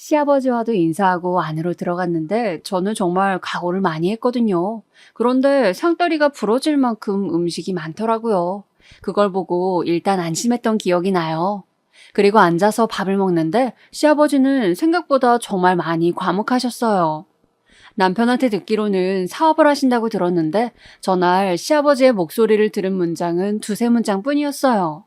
시아버지와도 인사하고 안으로 들어갔는데 저는 정말 각오를 많이 했거든요. 그런데 상다리가 부러질 만큼 음식이 많더라고요. 그걸 보고 일단 안심했던 기억이 나요. 그리고 앉아서 밥을 먹는데 시아버지는 생각보다 정말 많이 과묵하셨어요. 남편한테 듣기로는 사업을 하신다고 들었는데 전날 시아버지의 목소리를 들은 문장은 2~3문장 뿐이었어요.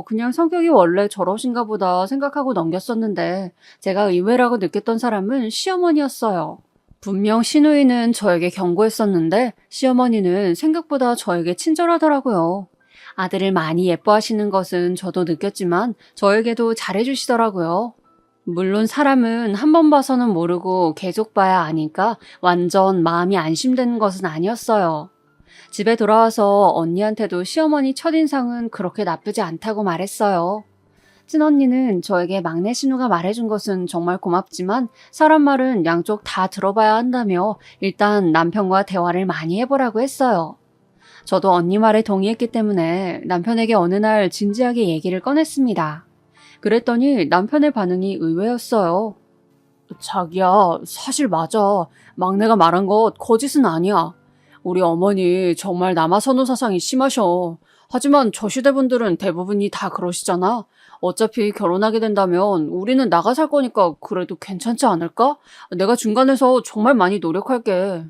그냥 성격이 원래 저러신가 보다 생각하고 넘겼었는데 제가 의외라고 느꼈던 사람은 시어머니였어요. 분명 시누이는 저에게 경고했었는데 시어머니는 생각보다 저에게 친절하더라고요. 아들을 많이 예뻐하시는 것은 저도 느꼈지만 저에게도 잘해주시더라고요. 물론 사람은 한 번 봐서는 모르고 계속 봐야 아니까 완전 마음이 안심되는 것은 아니었어요. 집에 돌아와서 언니한테도 시어머니 첫인상은 그렇게 나쁘지 않다고 말했어요. 친언니는 저에게 막내 신우가 말해준 것은 정말 고맙지만 사람 말은 양쪽 다 들어봐야 한다며 일단 남편과 대화를 많이 해보라고 했어요. 저도 언니 말에 동의했기 때문에 남편에게 어느 날 진지하게 얘기를 꺼냈습니다. 그랬더니 남편의 반응이 의외였어요. 자기야, 사실 맞아. 막내가 말한 것 거짓은 아니야. 우리 어머니 정말 남아선호 사상이 심하셔. 하지만 저 시대 분들은 대부분이 다 그러시잖아. 어차피 결혼하게 된다면 우리는 나가 살 거니까 그래도 괜찮지 않을까? 내가 중간에서 정말 많이 노력할게.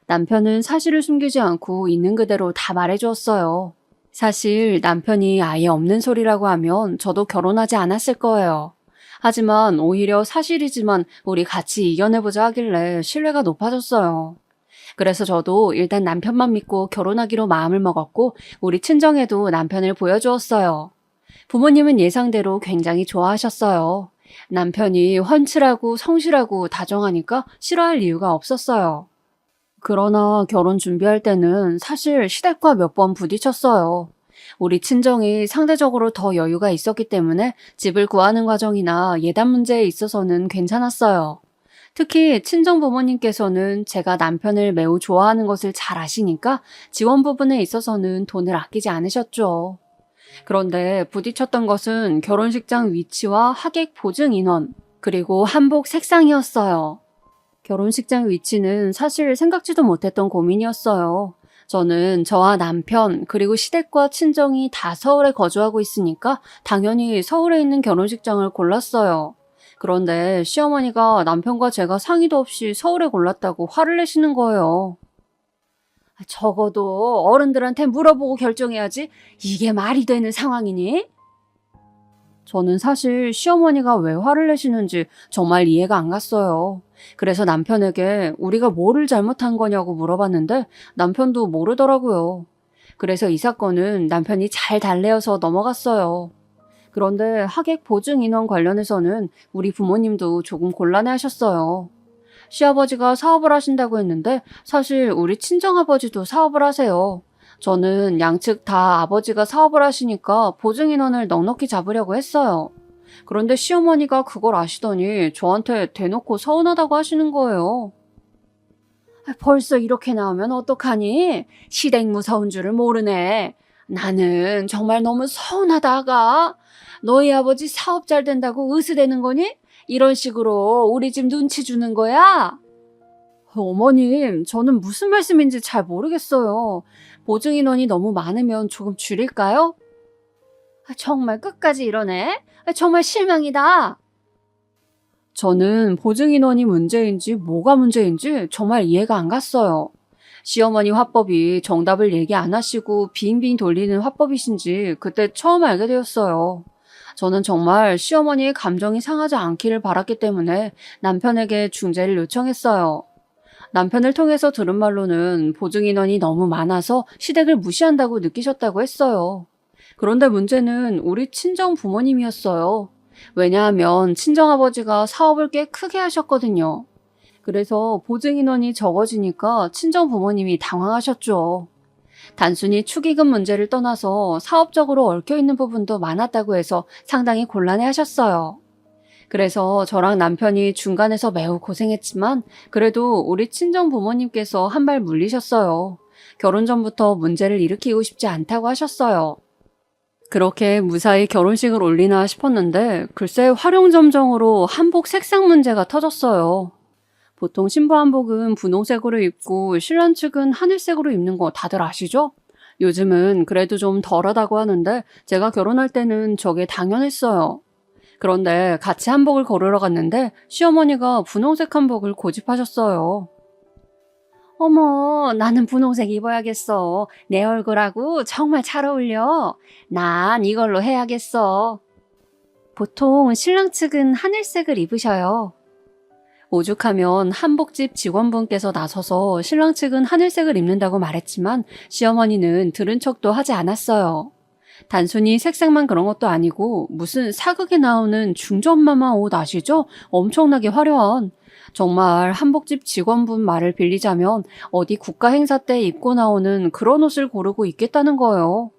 남편은 사실을 숨기지 않고 있는 그대로 다 말해주었어요. 사실 남편이 아예 없는 소리라고 하면 저도 결혼하지 않았을 거예요. 하지만 오히려 사실이지만 우리 같이 이겨내보자 하길래 신뢰가 높아졌어요. 그래서 저도 일단 남편만 믿고 결혼하기로 마음을 먹었고 우리 친정에도 남편을 보여주었어요. 부모님은 예상대로 굉장히 좋아하셨어요. 남편이 훤칠하고 성실하고 다정하니까 싫어할 이유가 없었어요. 그러나 결혼 준비할 때는 사실 시댁과 몇 번 부딪혔어요. 우리 친정이 상대적으로 더 여유가 있었기 때문에 집을 구하는 과정이나 예단 문제에 있어서는 괜찮았어요. 특히 친정 부모님께서는 제가 남편을 매우 좋아하는 것을 잘 아시니까 지원 부분에 있어서는 돈을 아끼지 않으셨죠. 그런데 부딪혔던 것은 결혼식장 위치와 하객 보증 인원, 그리고 한복 색상이었어요. 결혼식장 위치는 사실 생각지도 못했던 고민이었어요. 저는 저와 남편 그리고 시댁과 친정이 다 서울에 거주하고 있으니까 당연히 서울에 있는 결혼식장을 골랐어요. 그런데 시어머니가 남편과 제가 상의도 없이 서울에 골랐다고 화를 내시는 거예요. 적어도 어른들한테 물어보고 결정해야지. 이게 말이 되는 상황이니? 저는 사실 시어머니가 왜 화를 내시는지 정말 이해가 안 갔어요. 그래서 남편에게 우리가 뭐를 잘못한 거냐고 물어봤는데 남편도 모르더라고요. 그래서 이 사건은 남편이 잘 달래어서 넘어갔어요. 그런데 하객 보증 인원 관련해서는 우리 부모님도 조금 곤란해하셨어요. 시아버지가 사업을 하신다고 했는데 사실 우리 친정아버지도 사업을 하세요. 저는 양측 다 아버지가 사업을 하시니까 보증 인원을 넉넉히 잡으려고 했어요. 그런데 시어머니가 그걸 아시더니 저한테 대놓고 서운하다고 하시는 거예요. 벌써 이렇게 나오면 어떡하니? 시댁 무서운 줄을 모르네. 나는 정말 너무 서운하다가 너희 아버지 사업 잘 된다고 으스대는 거니? 이런 식으로 우리 집 눈치 주는 거야? 어머님, 저는 무슨 말씀인지 잘 모르겠어요. 보증 인원이 너무 많으면 조금 줄일까요? 정말 끝까지 이러네? 정말 실망이다. 저는 보증 인원이 문제인지 뭐가 문제인지 정말 이해가 안 갔어요. 시어머니 화법이 정답을 얘기 안 하시고 빙빙 돌리는 화법이신지 그때 처음 알게 되었어요. 저는 정말 시어머니의 감정이 상하지 않기를 바랐기 때문에 남편에게 중재를 요청했어요. 남편을 통해서 들은 말로는 보증 인원이 너무 많아서 시댁을 무시한다고 느끼셨다고 했어요. 그런데 문제는 우리 친정 부모님이었어요. 왜냐하면 친정아버지가 사업을 꽤 크게 하셨거든요. 그래서 보증 인원이 적어지니까 친정 부모님이 당황하셨죠. 단순히 축의금 문제를 떠나서 사업적으로 얽혀있는 부분도 많았다고 해서 상당히 곤란해하셨어요. 그래서 저랑 남편이 중간에서 매우 고생했지만 그래도 우리 친정 부모님께서 한 발 물리셨어요. 결혼 전부터 문제를 일으키고 싶지 않다고 하셨어요. 그렇게 무사히 결혼식을 올리나 싶었는데 글쎄 활용점정으로 한복 색상 문제가 터졌어요. 보통 신부 한복은 분홍색으로 입고 신랑 측은 하늘색으로 입는 거 다들 아시죠? 요즘은 그래도 좀 덜하다고 하는데 제가 결혼할 때는 저게 당연했어요. 그런데 같이 한복을 고르러 갔는데 시어머니가 분홍색 한복을 고집하셨어요. 어머, 나는 분홍색 입어야겠어. 내 얼굴하고 정말 잘 어울려. 난 이걸로 해야겠어. 보통 신랑 측은 하늘색을 입으셔요. 오죽하면 한복집 직원분께서 나서서 신랑 측은 하늘색을 입는다고 말했지만 시어머니는 들은 척도 하지 않았어요. 단순히 색상만 그런 것도 아니고 무슨 사극에 나오는 중전마마 옷 아시죠? 엄청나게 화려한. 정말 한복집 직원분 말을 빌리자면 어디 국가 행사 때 입고 나오는 그런 옷을 고르고 입겠다는 거예요.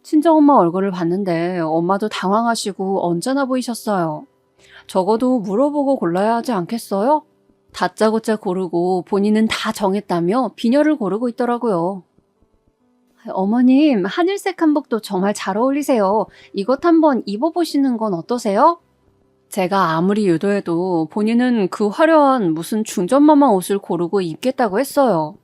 친정엄마 얼굴을 봤는데 엄마도 당황하시고 언짢아 보이셨어요. 적어도 물어보고 골라야 하지 않겠어요? 다짜고짜 고르고 본인은 다 정했다며 비녀를 고르고 있더라고요. 어머님, 하늘색 한복도 정말 잘 어울리세요. 이것 한번 입어보시는 건 어떠세요? 제가 아무리 유도해도 본인은 그 화려한 무슨 중전마마 옷을 고르고 입겠다고 했어요.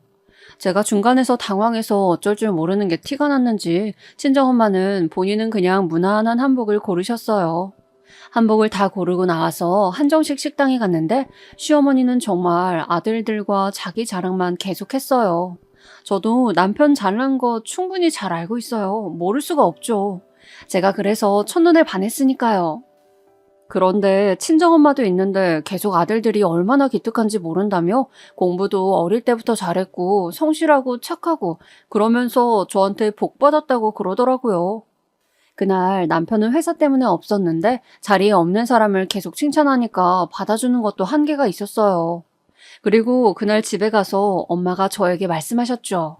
제가 중간에서 당황해서 어쩔 줄 모르는 게 티가 났는지 친정엄마는 본인은 그냥 무난한 한복을 고르셨어요. 한복을 다 고르고 나와서 한정식 식당에 갔는데 시어머니는 정말 아들들과 자기 자랑만 계속했어요. 저도 남편 잘난 거 충분히 잘 알고 있어요. 모를 수가 없죠. 제가 그래서 첫눈에 반했으니까요. 그런데 친정엄마도 있는데 계속 아들들이 얼마나 기특한지 모른다며 공부도 어릴 때부터 잘했고 성실하고 착하고 그러면서 저한테 복 받았다고 그러더라고요. 그날 남편은 회사 때문에 없었는데 자리에 없는 사람을 계속 칭찬하니까 받아주는 것도 한계가 있었어요. 그리고 그날 집에 가서 엄마가 저에게 말씀하셨죠.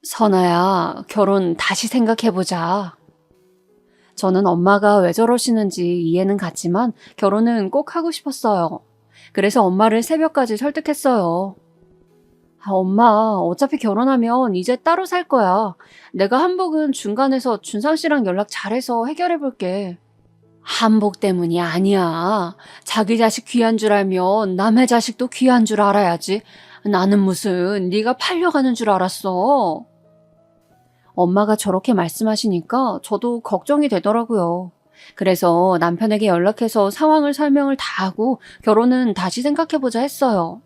선아야, 결혼 다시 생각해보자. 저는 엄마가 왜 저러시는지 이해는 갔지만 결혼은 꼭 하고 싶었어요. 그래서 엄마를 새벽까지 설득했어요. 엄마, 어차피 결혼하면 이제 따로 살 거야. 내가 한복은 중간에서 준상 씨랑 연락 잘해서 해결해 볼게. 한복 때문이 아니야. 자기 자식 귀한 줄 알면 남의 자식도 귀한 줄 알아야지. 나는 무슨 네가 팔려가는 줄 알았어. 엄마가 저렇게 말씀하시니까 저도 걱정이 되더라고요. 그래서 남편에게 연락해서 상황을 설명을 다 하고 결혼은 다시 생각해보자 했어요.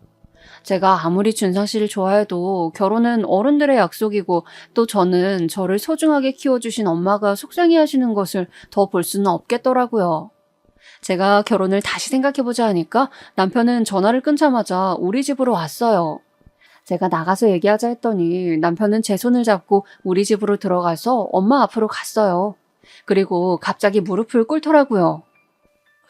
제가 아무리 준상 씨를 좋아해도 결혼은 어른들의 약속이고 또 저는 저를 소중하게 키워주신 엄마가 속상해 하시는 것을 더 볼 수는 없겠더라고요. 제가 결혼을 다시 생각해보자 하니까 남편은 전화를 끊자마자 우리 집으로 왔어요. 제가 나가서 얘기하자 했더니 남편은 제 손을 잡고 우리 집으로 들어가서 엄마 앞으로 갔어요. 그리고 갑자기 무릎을 꿇더라고요.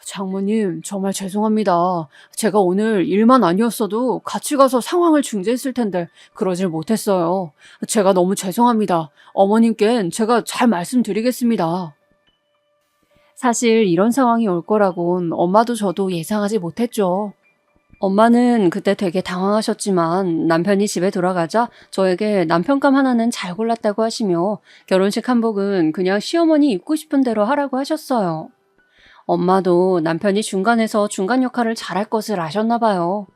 장모님, 정말 죄송합니다. 제가 오늘 일만 아니었어도 같이 가서 상황을 중재했을 텐데 그러질 못했어요. 제가 너무 죄송합니다. 어머님께는 제가 잘 말씀드리겠습니다. 사실 이런 상황이 올 거라곤 엄마도 저도 예상하지 못했죠. 엄마는 그때 되게 당황하셨지만 남편이 집에 돌아가자 저에게 남편감 하나는 잘 골랐다고 하시며 결혼식 한복은 그냥 시어머니 입고 싶은 대로 하라고 하셨어요. 엄마도 남편이 중간에서 중간 역할을 잘할 것을 아셨나 봐요.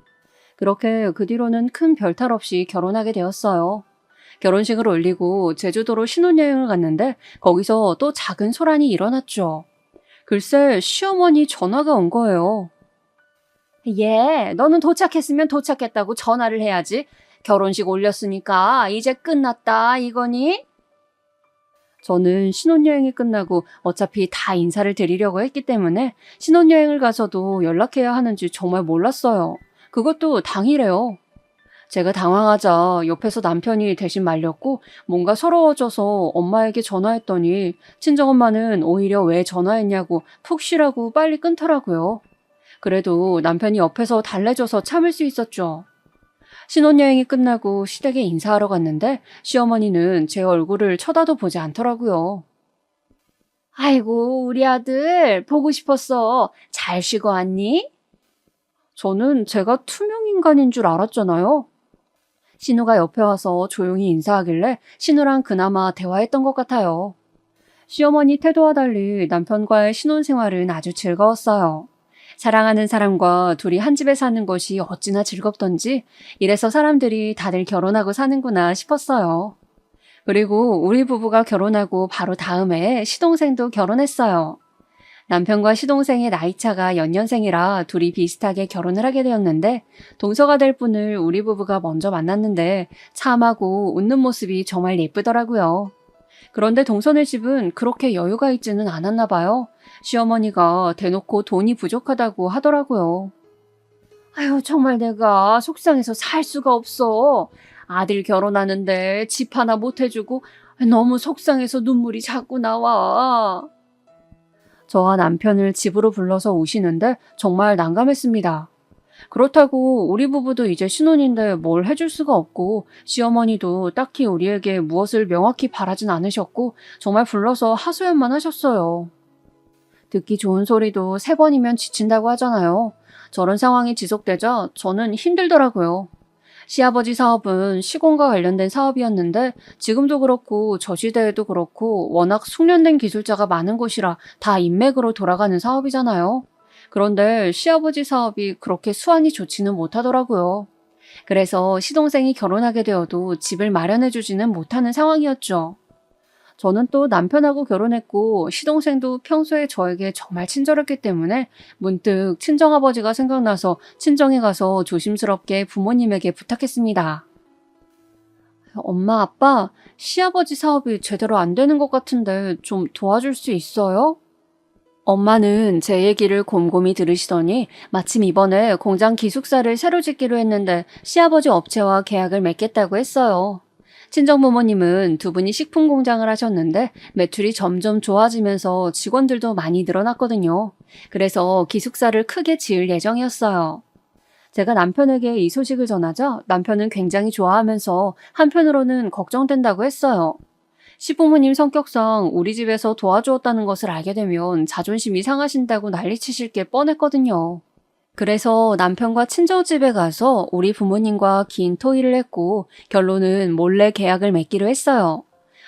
그렇게 그 뒤로는 큰 별탈 없이 결혼하게 되었어요. 결혼식을 올리고 제주도로 신혼여행을 갔는데 거기서 또 작은 소란이 일어났죠. 글쎄 시어머니 전화가 온 거예요. 예, 너는 도착했으면 도착했다고 전화를 해야지. 결혼식 올렸으니까 이제 끝났다 이거니? 저는 신혼여행이 끝나고 어차피 다 인사를 드리려고 했기 때문에 신혼여행을 가서도 연락해야 하는지 정말 몰랐어요. 그것도 당일에요. 제가 당황하자 옆에서 남편이 대신 말렸고 뭔가 서러워져서 엄마에게 전화했더니 친정엄마는 오히려 왜 전화했냐고 푹 쉬라고 빨리 끊더라고요. 그래도 남편이 옆에서 달래줘서 참을 수 있었죠. 신혼여행이 끝나고 시댁에 인사하러 갔는데 시어머니는 제 얼굴을 쳐다도 보지 않더라고요. 아이고, 우리 아들 보고 싶었어. 잘 쉬고 왔니? 저는 제가 투명인간인 줄 알았잖아요. 신우가 옆에 와서 조용히 인사하길래 신우랑 그나마 대화했던 것 같아요. 시어머니 태도와 달리 남편과의 신혼생활은 아주 즐거웠어요. 사랑하는 사람과 둘이 한 집에 사는 것이 어찌나 즐겁던지 이래서 사람들이 다들 결혼하고 사는구나 싶었어요. 그리고 우리 부부가 결혼하고 바로 다음에 시동생도 결혼했어요. 남편과 시동생의 나이차가 연년생이라 둘이 비슷하게 결혼을 하게 되었는데 동서가 될 분을 우리 부부가 먼저 만났는데 참하고 웃는 모습이 정말 예쁘더라고요. 그런데 동서네 집은 그렇게 여유가 있지는 않았나 봐요. 시어머니가 대놓고 돈이 부족하다고 하더라고요. 아유, 정말 내가 속상해서 살 수가 없어. 아들 결혼하는데 집 하나 못 해주고 너무 속상해서 눈물이 자꾸 나와. 저와 남편을 집으로 불러서 우시는데 정말 난감했습니다. 그렇다고 우리 부부도 이제 신혼인데 뭘 해줄 수가 없고 시어머니도 딱히 우리에게 무엇을 명확히 바라진 않으셨고 정말 불러서 하소연만 하셨어요. 듣기 좋은 소리도 3번이면 지친다고 하잖아요. 저런 상황이 지속되자 저는 힘들더라고요. 시아버지 사업은 시공과 관련된 사업이었는데 지금도 그렇고 저 시대에도 그렇고 워낙 숙련된 기술자가 많은 곳이라 다 인맥으로 돌아가는 사업이잖아요. 그런데 시아버지 사업이 그렇게 수완이 좋지는 못하더라고요. 그래서 시동생이 결혼하게 되어도 집을 마련해주지는 못하는 상황이었죠. 저는 또 남편하고 결혼했고 시동생도 평소에 저에게 정말 친절했기 때문에 문득 친정아버지가 생각나서 친정에 가서 조심스럽게 부모님에게 부탁했습니다. 엄마, 아빠, 시아버지 사업이 제대로 안 되는 것 같은데 좀 도와줄 수 있어요? 엄마는 제 얘기를 곰곰이 들으시더니 마침 이번에 공장 기숙사를 새로 짓기로 했는데 시아버지 업체와 계약을 맺겠다고 했어요. 친정부모님은 두 분이 식품 공장을 하셨는데 매출이 점점 좋아지면서 직원들도 많이 늘어났거든요. 그래서 기숙사를 크게 지을 예정이었어요. 제가 남편에게 이 소식을 전하자 남편은 굉장히 좋아하면서 한편으로는 걱정된다고 했어요. 시부모님 성격상 우리 집에서 도와주었다는 것을 알게 되면 자존심이 상하신다고 난리치실 게 뻔했거든요. 그래서 남편과 친정집에 가서 우리 부모님과 긴 토의를 했고 결론은 몰래 계약을 맺기로 했어요.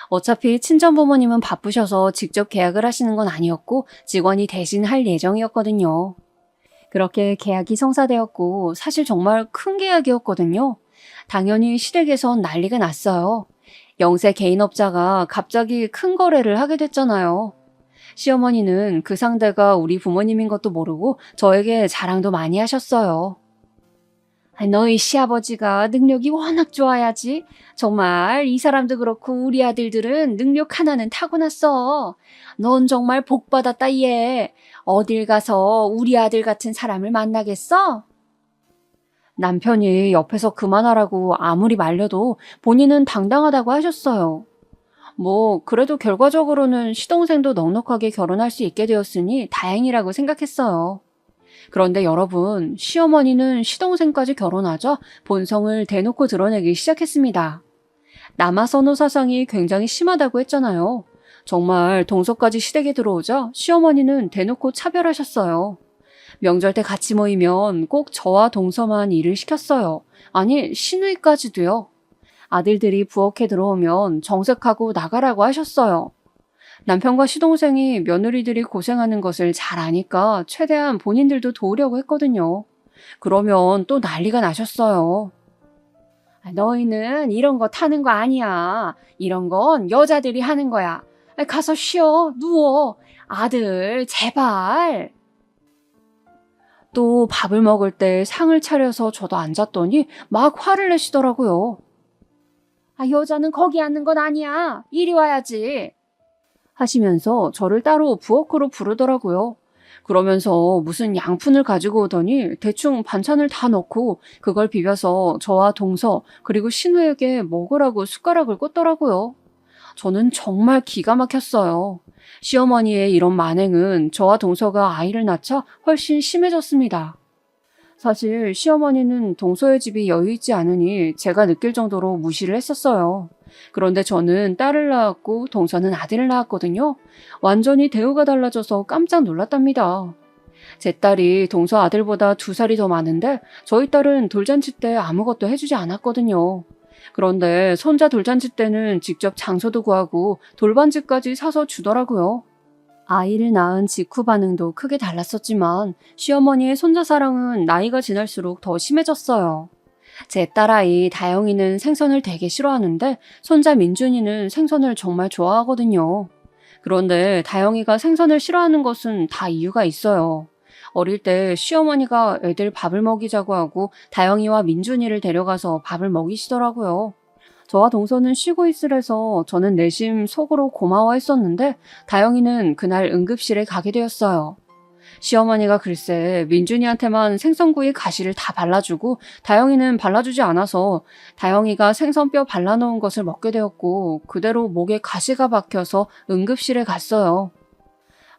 어차피 친정부모님은 바쁘셔서 직접 계약을 하시는 건 아니었고 직원이 대신 할 예정이었거든요. 그렇게 계약이 성사되었고 사실 정말 큰 계약이었거든요. 당연히 시댁에선 난리가 났어요. 영세 개인업자가 갑자기 큰 거래를 하게 됐잖아요. 시어머니는 그 상대가 우리 부모님인 것도 모르고 저에게 자랑도 많이 하셨어요. 너희 시아버지가 능력이 워낙 좋아야지. 정말 이 사람도 그렇고 우리 아들들은 능력 하나는 타고났어. 넌 정말 복 받았다 얘. 어딜 가서 우리 아들 같은 사람을 만나겠어? 남편이 옆에서 그만하라고 아무리 말려도 본인은 당당하다고 하셨어요. 그래도 결과적으로는 시동생도 넉넉하게 결혼할 수 있게 되었으니 다행이라고 생각했어요. 그런데 여러분, 시어머니는 시동생까지 결혼하자 본성을 대놓고 드러내기 시작했습니다. 남아선호 사상이 굉장히 심하다고 했잖아요. 정말 동서까지 시댁에 들어오자 시어머니는 대놓고 차별하셨어요. 명절 때 같이 모이면 꼭 저와 동서만 일을 시켰어요. 아니, 시누이까지도요. 아들들이 부엌에 들어오면 정색하고 나가라고 하셨어요. 남편과 시동생이 며느리들이 고생하는 것을 잘 아니까 최대한 본인들도 도우려고 했거든요. 그러면 또 난리가 나셨어요. 너희는 이런 거 타는 거 아니야. 이런 건 여자들이 하는 거야. 가서 쉬어, 누워. 아들, 제발. 또 밥을 먹을 때 상을 차려서 저도 앉았더니 막 화를 내시더라고요. 여자는 거기 앉는 건 아니야. 이리 와야지. 하시면서 저를 따로 부엌으로 부르더라고요. 그러면서 무슨 양푼을 가지고 오더니 대충 반찬을 다 넣고 그걸 비벼서 저와 동서 그리고 신우에게 먹으라고 숟가락을 꽂더라고요. 저는 정말 기가 막혔어요. 시어머니의 이런 만행은 저와 동서가 아이를 낳자 훨씬 심해졌습니다. 사실 시어머니는 동서의 집이 여유 있지 않으니 제가 느낄 정도로 무시를 했었어요. 그런데 저는 딸을 낳았고 동서는 아들을 낳았거든요. 완전히 대우가 달라져서 깜짝 놀랐답니다. 제 딸이 동서 아들보다 2살이 더 많은데 저희 딸은 돌잔치 때 아무것도 해주지 않았거든요. 그런데 손자 돌잔치 때는 직접 장소도 구하고 돌반지까지 사서 주더라고요. 아이를 낳은 직후 반응도 크게 달랐었지만 시어머니의 손자 사랑은 나이가 지날수록 더 심해졌어요. 제 딸아이 다영이는 생선을 되게 싫어하는데 손자 민준이는 생선을 정말 좋아하거든요. 그런데 다영이가 생선을 싫어하는 것은 다 이유가 있어요. 어릴 때 시어머니가 애들 밥을 먹이자고 하고 다영이와 민준이를 데려가서 밥을 먹이시더라고요. 저와 동서는 쉬고 있으래서 저는 내심 속으로 고마워했었는데 다영이는 그날 응급실에 가게 되었어요. 시어머니가 글쎄 민준이한테만 생선구이 가시를 다 발라주고 다영이는 발라주지 않아서 다영이가 생선뼈 발라놓은 것을 먹게 되었고 그대로 목에 가시가 박혀서 응급실에 갔어요.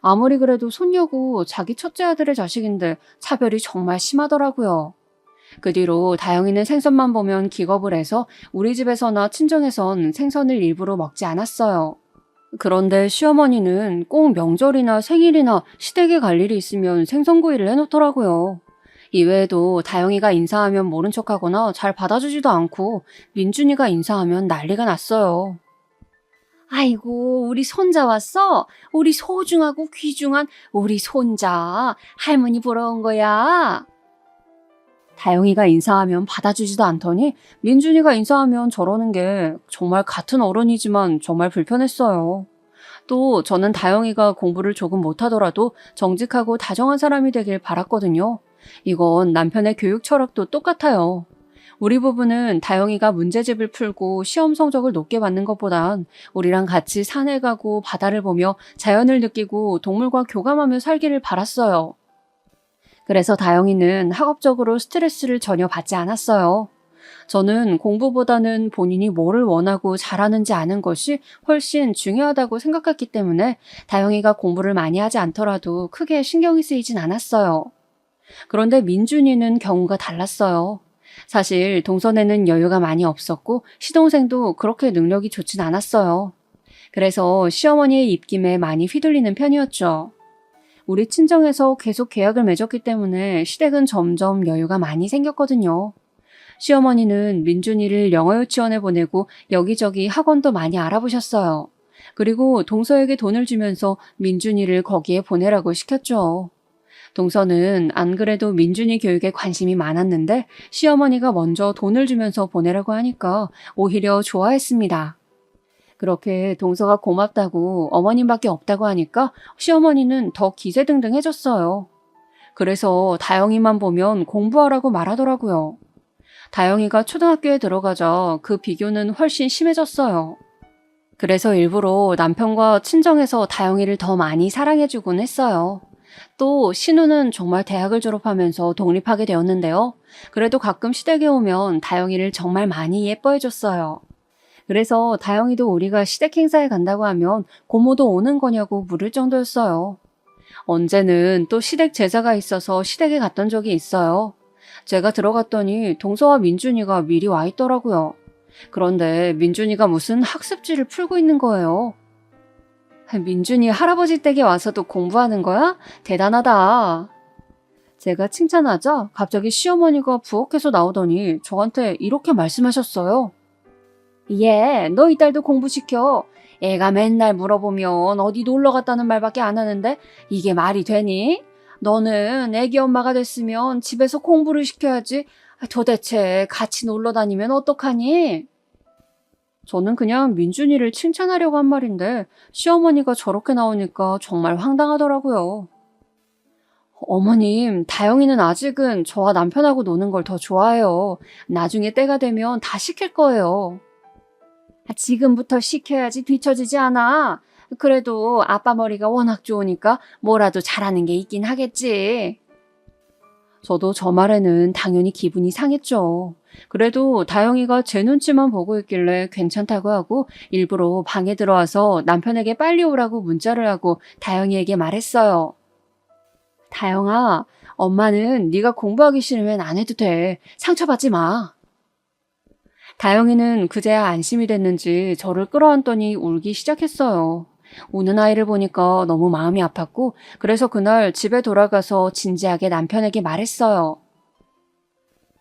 아무리 그래도 손녀고 자기 첫째 아들의 자식인데 차별이 정말 심하더라고요. 그 뒤로 다영이는 생선만 보면 기겁을 해서 우리 집에서나 친정에선 생선을 일부러 먹지 않았어요. 그런데 시어머니는 꼭 명절이나 생일이나 시댁에 갈 일이 있으면 생선구이를 해놓더라고요. 이외에도 다영이가 인사하면 모른 척하거나 잘 받아주지도 않고 민준이가 인사하면 난리가 났어요. 아이고, 우리 손자 왔어? 우리 소중하고 귀중한 우리 손자. 할머니 보러 온 거야. 다영이가 인사하면 받아주지도 않더니 민준이가 인사하면 저러는 게 정말 같은 어른이지만 정말 불편했어요. 또 저는 다영이가 공부를 조금 못하더라도 정직하고 다정한 사람이 되길 바랐거든요. 이건 남편의 교육 철학도 똑같아요. 우리 부부는 다영이가 문제집을 풀고 시험 성적을 높게 받는 것보단 우리랑 같이 산에 가고 바다를 보며 자연을 느끼고 동물과 교감하며 살기를 바랐어요. 그래서 다영이는 학업적으로 스트레스를 전혀 받지 않았어요. 저는 공부보다는 본인이 뭐를 원하고 잘하는지 아는 것이 훨씬 중요하다고 생각했기 때문에 다영이가 공부를 많이 하지 않더라도 크게 신경이 쓰이진 않았어요. 그런데 민준이는 경우가 달랐어요. 사실 동선에는 여유가 많이 없었고 시동생도 그렇게 능력이 좋진 않았어요. 그래서 시어머니의 입김에 많이 휘둘리는 편이었죠. 우리 친정에서 계속 계약을 맺었기 때문에 시댁은 점점 여유가 많이 생겼거든요. 시어머니는 민준이를 영어 유치원에 보내고 여기저기 학원도 많이 알아보셨어요. 그리고 동서에게 돈을 주면서 민준이를 거기에 보내라고 시켰죠. 동서는 안 그래도 민준이 교육에 관심이 많았는데 시어머니가 먼저 돈을 주면서 보내라고 하니까 오히려 좋아했습니다. 그렇게 동서가 고맙다고 어머님밖에 없다고 하니까 시어머니는 더 기세등등해졌어요. 그래서 다영이만 보면 공부하라고 말하더라고요. 다영이가 초등학교에 들어가자 그 비교는 훨씬 심해졌어요. 그래서 일부러 남편과 친정에서 다영이를 더 많이 사랑해주곤 했어요. 또 신우는 정말 대학을 졸업하면서 독립하게 되었는데요. 그래도 가끔 시댁에 오면 다영이를 정말 많이 예뻐해줬어요. 그래서 다영이도 우리가 시댁 행사에 간다고 하면 고모도 오는 거냐고 물을 정도였어요. 언제는 또 시댁 제사가 있어서 시댁에 갔던 적이 있어요. 제가 들어갔더니 동서와 민준이가 미리 와 있더라고요. 그런데 민준이가 무슨 학습지를 풀고 있는 거예요. 민준이 할아버지 댁에 와서도 공부하는 거야? 대단하다. 제가 칭찬하자 갑자기 시어머니가 부엌에서 나오더니 저한테 이렇게 말씀하셨어요. 예, 너 이 딸도 공부시켜. 애가 맨날 물어보면 어디 놀러 갔다는 말밖에 안 하는데 이게 말이 되니? 너는 애기 엄마가 됐으면 집에서 공부를 시켜야지. 도대체 같이 놀러 다니면 어떡하니? 저는 그냥 민준이를 칭찬하려고 한 말인데 시어머니가 저렇게 나오니까 정말 황당하더라고요. 어머님, 다영이는 아직은 저와 남편하고 노는 걸 더 좋아해요. 나중에 때가 되면 다 시킬 거예요. 지금부터 시켜야지 뒤처지지 않아. 그래도 아빠 머리가 워낙 좋으니까 뭐라도 잘하는 게 있긴 하겠지. 저도 저 말에는 당연히 기분이 상했죠. 그래도 다영이가 제 눈치만 보고 있길래 괜찮다고 하고 일부러 방에 들어와서 남편에게 빨리 오라고 문자를 하고 다영이에게 말했어요. 다영아, 엄마는 네가 공부하기 싫으면 안 해도 돼. 상처받지 마. 다영이는 그제야 안심이 됐는지 저를 끌어안더니 울기 시작했어요. 우는 아이를 보니까 너무 마음이 아팠고 그래서 그날 집에 돌아가서 진지하게 남편에게 말했어요.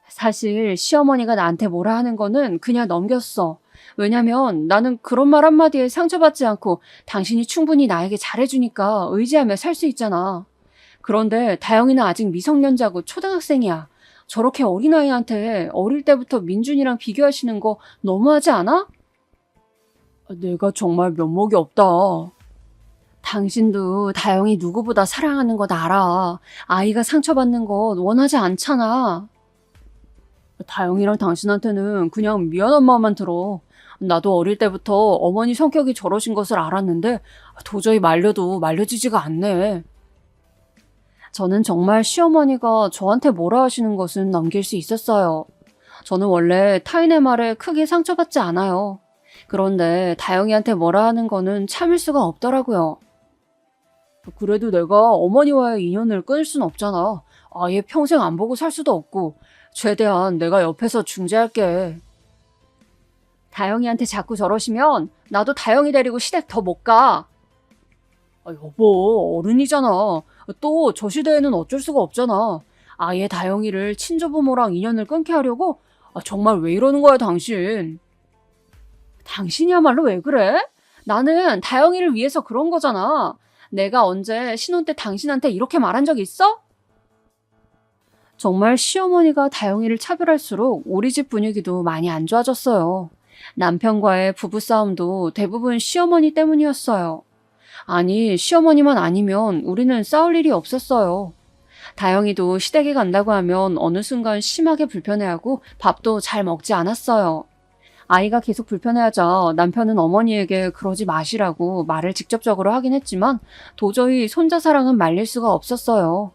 사실 시어머니가 나한테 뭐라 하는 거는 그냥 넘겼어. 왜냐면 나는 그런 말 한마디에 상처받지 않고 당신이 충분히 나에게 잘해주니까 의지하며 살 수 있잖아. 그런데 다영이는 아직 미성년자고 초등학생이야. 저렇게 어린아이한테 어릴 때부터 민준이랑 비교하시는 거 너무하지 않아? 내가 정말 면목이 없다. 당신도 다영이 누구보다 사랑하는 것 알아. 아이가 상처받는 거 원하지 않잖아. 다영이랑 당신한테는 그냥 미안한 마음만 들어. 나도 어릴 때부터 어머니 성격이 저러신 것을 알았는데 도저히 말려도 말려지지가 않네. 저는 정말 시어머니가 저한테 뭐라 하시는 것은 넘길 수 있었어요. 저는 원래 타인의 말에 크게 상처받지 않아요. 그런데 다영이한테 뭐라 하는 거는 참을 수가 없더라고요. 그래도 내가 어머니와의 인연을 끊을 순 없잖아. 아예 평생 안 보고 살 수도 없고 최대한 내가 옆에서 중재할게. 다영이한테 자꾸 저러시면 나도 다영이 데리고 시댁 더 못 가. 여보, 어른이잖아. 또 저 시대에는 어쩔 수가 없잖아. 아예 다영이를 친조부모랑 인연을 끊게 하려고? 정말 왜 이러는 거야, 당신? 당신이야말로 왜 그래? 나는 다영이를 위해서 그런 거잖아. 내가 언제 신혼 때 당신한테 이렇게 말한 적 있어? 정말 시어머니가 다영이를 차별할수록 우리 집 분위기도 많이 안 좋아졌어요. 남편과의 부부싸움도 대부분 시어머니 때문이었어요. 아니, 시어머니만 아니면 우리는 싸울 일이 없었어요. 다영이도 시댁에 간다고 하면 어느 순간 심하게 불편해하고 밥도 잘 먹지 않았어요. 아이가 계속 불편해하자 남편은 어머니에게 그러지 마시라고 말을 직접적으로 하긴 했지만 도저히 손자 사랑은 말릴 수가 없었어요.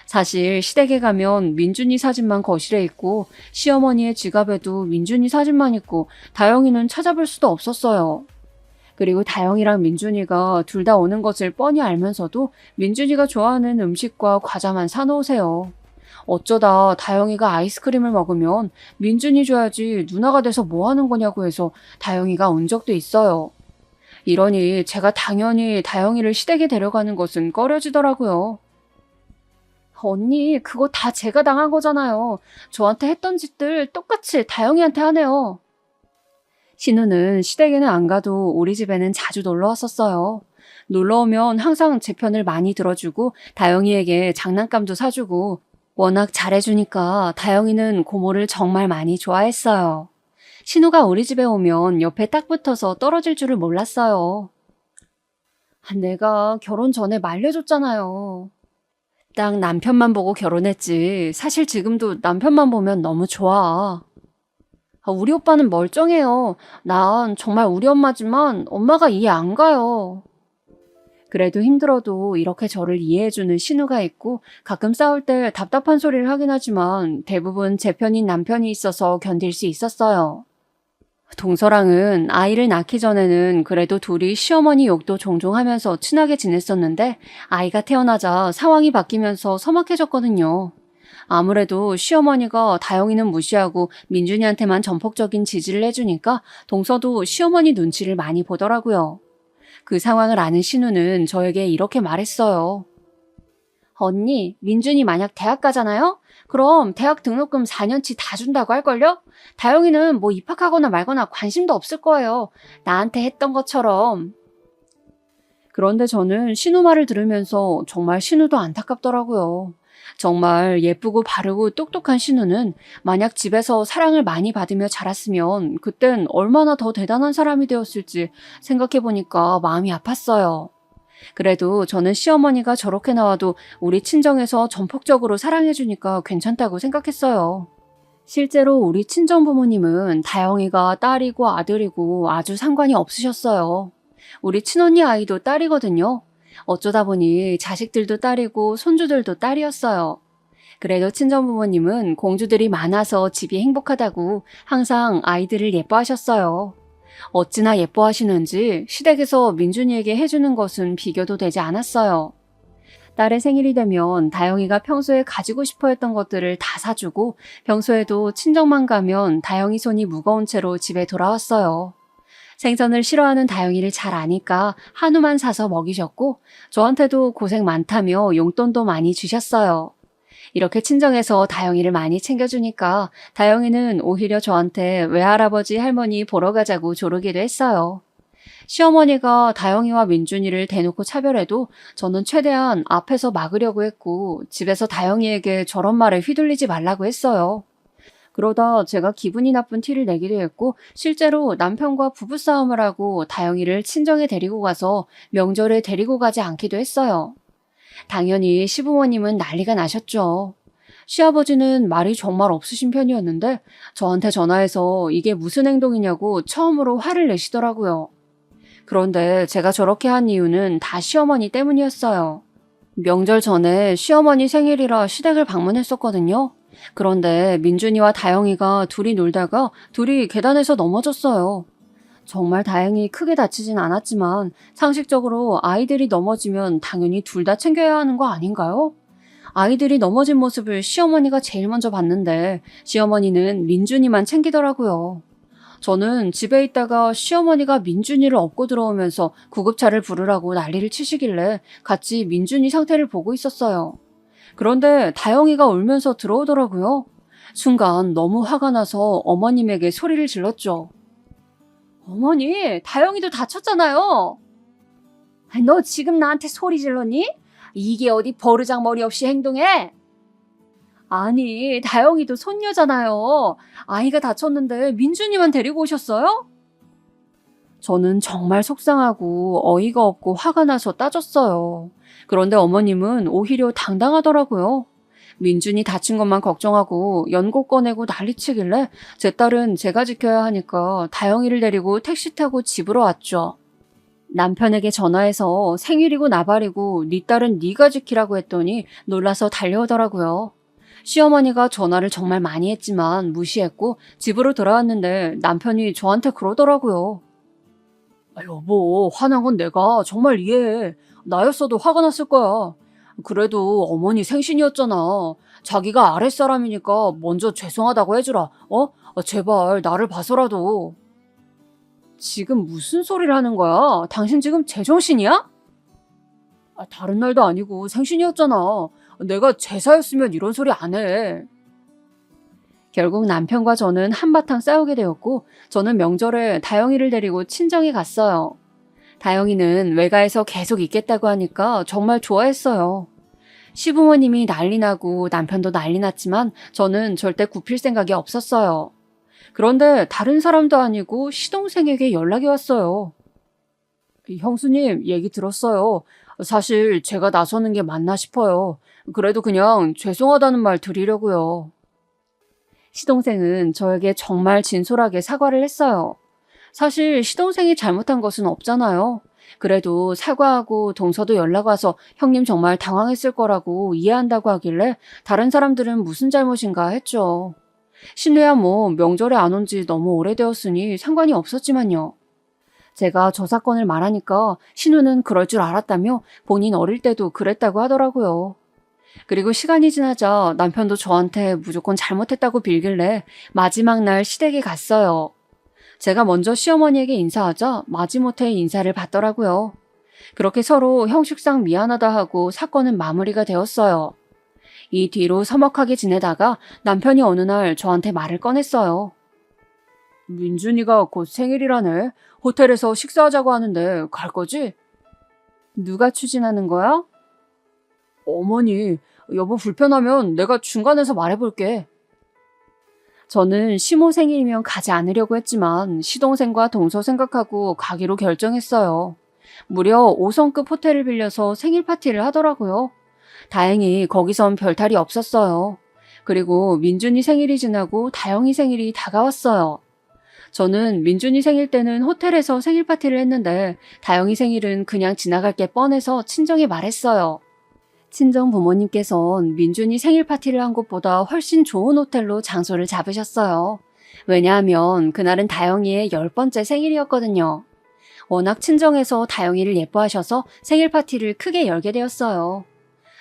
사실 시댁에 가면 민준이 사진만 거실에 있고 시어머니의 지갑에도 민준이 사진만 있고 다영이는 찾아볼 수도 없었어요. 그리고 다영이랑 민준이가 둘 다 오는 것을 뻔히 알면서도 민준이가 좋아하는 음식과 과자만 사놓으세요. 어쩌다 다영이가 아이스크림을 먹으면 민준이 줘야지 누나가 돼서 뭐 하는 거냐고 해서 다영이가 온 적도 있어요. 이러니 제가 당연히 다영이를 시댁에 데려가는 것은 꺼려지더라고요. 언니, 그거 다 제가 당한 거잖아요. 저한테 했던 짓들 똑같이 다영이한테 하네요. 신우는 시댁에는 안 가도 우리 집에는 자주 놀러 왔었어요. 놀러 오면 항상 제 편을 많이 들어주고 다영이에게 장난감도 사주고 워낙 잘해주니까 다영이는 고모를 정말 많이 좋아했어요. 신우가 우리 집에 오면 옆에 딱 붙어서 떨어질 줄을 몰랐어요. 내가 결혼 전에 말려줬잖아요. 딱 남편만 보고 결혼했지. 사실 지금도 남편만 보면 너무 좋아. 우리 오빠는 멀쩡해요. 난 정말 우리 엄마지만 엄마가 이해 안 가요. 그래도 힘들어도 이렇게 저를 이해해주는 신우가 있고 가끔 싸울 때 답답한 소리를 하긴 하지만 대부분 제 편인 남편이 있어서 견딜 수 있었어요. 동서랑은 아이를 낳기 전에는 그래도 둘이 시어머니 욕도 종종 하면서 친하게 지냈었는데 아이가 태어나자 상황이 바뀌면서 서먹해졌거든요. 아무래도 시어머니가 다영이는 무시하고 민준이한테만 전폭적인 지지를 해주니까 동서도 시어머니 눈치를 많이 보더라고요. 그 상황을 아는 신우는 저에게 이렇게 말했어요. 언니, 민준이 만약 대학 가잖아요? 그럼 대학 등록금 4년치 다 준다고 할걸요? 다영이는 뭐 입학하거나 말거나 관심도 없을 거예요. 나한테 했던 것처럼. 그런데 저는 신우 말을 들으면서 정말 신우도 안타깝더라고요. 정말 예쁘고 바르고 똑똑한 신우는 만약 집에서 사랑을 많이 받으며 자랐으면 그땐 얼마나 더 대단한 사람이 되었을지 생각해보니까 마음이 아팠어요. 그래도 저는 시어머니가 저렇게 나와도 우리 친정에서 전폭적으로 사랑해주니까 괜찮다고 생각했어요. 실제로 우리 친정 부모님은 다영이가 딸이고 아들이고 아주 상관이 없으셨어요. 우리 친언니 아이도 딸이거든요. 어쩌다 보니 자식들도 딸이고 손주들도 딸이었어요. 그래도 친정 부모님은 공주들이 많아서 집이 행복하다고 항상 아이들을 예뻐하셨어요. 어찌나 예뻐하시는지 시댁에서 민준이에게 해주는 것은 비교도 되지 않았어요. 딸의 생일이 되면 다영이가 평소에 가지고 싶어 했던 것들을 다 사주고 평소에도 친정만 가면 다영이 손이 무거운 채로 집에 돌아왔어요. 생선을 싫어하는 다영이를 잘 아니까 한우만 사서 먹이셨고 저한테도 고생 많다며 용돈도 많이 주셨어요. 이렇게 친정에서 다영이를 많이 챙겨주니까 다영이는 오히려 저한테 외할아버지 할머니 보러 가자고 조르기도 했어요. 시어머니가 다영이와 민준이를 대놓고 차별해도 저는 최대한 앞에서 막으려고 했고 집에서 다영이에게 저런 말에 휘둘리지 말라고 했어요. 그러다 제가 기분이 나쁜 티를 내기도 했고 실제로 남편과 부부싸움을 하고 다영이를 친정에 데리고 가서 명절에 데리고 가지 않기도 했어요. 당연히 시부모님은 난리가 나셨죠. 시아버지는 말이 정말 없으신 편이었는데 저한테 전화해서 이게 무슨 행동이냐고 처음으로 화를 내시더라고요. 그런데 제가 저렇게 한 이유는 다 시어머니 때문이었어요. 명절 전에 시어머니 생일이라 시댁을 방문했었거든요. 그런데 민준이와 다영이가 둘이 놀다가 둘이 계단에서 넘어졌어요. 정말 다행히 크게 다치진 않았지만 상식적으로 아이들이 넘어지면 당연히 둘 다 챙겨야 하는 거 아닌가요? 아이들이 넘어진 모습을 시어머니가 제일 먼저 봤는데 시어머니는 민준이만 챙기더라고요. 저는 집에 있다가 시어머니가 민준이를 업고 들어오면서 구급차를 부르라고 난리를 치시길래 같이 민준이 상태를 보고 있었어요. 그런데 다영이가 울면서 들어오더라고요. 순간 너무 화가 나서 어머님에게 소리를 질렀죠. 어머니, 다영이도 다쳤잖아요. 너 지금 나한테 소리 질렀니? 이게 어디 버르장머리 없이 행동해? 아니, 다영이도 손녀잖아요. 아이가 다쳤는데 민준이만 데리고 오셨어요? 저는 정말 속상하고 어이가 없고 화가 나서 따졌어요. 그런데 어머님은 오히려 당당하더라고요. 민준이 다친 것만 걱정하고 연고 꺼내고 난리치길래 제 딸은 제가 지켜야 하니까 다영이를 데리고 택시 타고 집으로 왔죠. 남편에게 전화해서 생일이고 나발이고 네 딸은 네가 지키라고 했더니 놀라서 달려오더라고요. 시어머니가 전화를 정말 많이 했지만 무시했고 집으로 돌아왔는데 남편이 저한테 그러더라고요. 여보, 화난 건 내가 정말 이해해. 나였어도 화가 났을 거야. 그래도 어머니 생신이었잖아. 자기가 아랫사람이니까 먼저 죄송하다고 해주라. 제발 나를 봐서라도. 지금 무슨 소리를 하는 거야? 당신 지금 제정신이야? 다른 날도 아니고 생신이었잖아. 내가 제사였으면 이런 소리 안 해. 결국 남편과 저는 한바탕 싸우게 되었고 저는 명절에 다영이를 데리고 친정에 갔어요. 다영이는 외가에서 계속 있겠다고 하니까 정말 좋아했어요. 시부모님이 난리 나고 남편도 난리 났지만 저는 절대 굽힐 생각이 없었어요. 그런데 다른 사람도 아니고 시동생에게 연락이 왔어요. 형수님, 얘기 들었어요. 사실 제가 나서는 게 맞나 싶어요. 그래도 그냥 죄송하다는 말 드리려고요. 시동생은 저에게 정말 진솔하게 사과를 했어요. 사실 시동생이 잘못한 것은 없잖아요. 그래도 사과하고 동서도 연락 와서 형님 정말 당황했을 거라고 이해한다고 하길래 다른 사람들은 무슨 잘못인가 했죠. 신우야 뭐 명절에 안 온 지 너무 오래되었으니 상관이 없었지만요. 제가 저 사건을 말하니까 신우는 그럴 줄 알았다며 본인 어릴 때도 그랬다고 하더라고요. 그리고 시간이 지나자 남편도 저한테 무조건 잘못했다고 빌길래 마지막 날 시댁에 갔어요. 제가 먼저 시어머니에게 인사하자 마지못해 인사를 받더라고요. 그렇게 서로 형식상 미안하다 하고 사건은 마무리가 되었어요. 이 뒤로 서먹하게 지내다가 남편이 어느 날 저한테 말을 꺼냈어요. 민준이가 곧 생일이라네. 호텔에서 식사하자고 하는데 갈 거지? 누가 추진하는 거야? 어머니, 여보 불편하면 내가 중간에서 말해볼게. 저는 시모 생일이면 가지 않으려고 했지만 시동생과 동서 생각하고 가기로 결정했어요. 무려 5성급 호텔을 빌려서 생일 파티를 하더라고요. 다행히 거기선 별탈이 없었어요. 그리고 민준이 생일이 지나고 다영이 생일이 다가왔어요. 저는 민준이 생일 때는 호텔에서 생일 파티를 했는데 다영이 생일은 그냥 지나갈 게 뻔해서 친정에 말했어요. 친정 부모님께선 민준이 생일 파티를 한 곳보다 훨씬 좋은 호텔로 장소를 잡으셨어요. 왜냐하면 그날은 다영이의 10번째 생일이었거든요. 워낙 친정에서 다영이를 예뻐하셔서 생일 파티를 크게 열게 되었어요.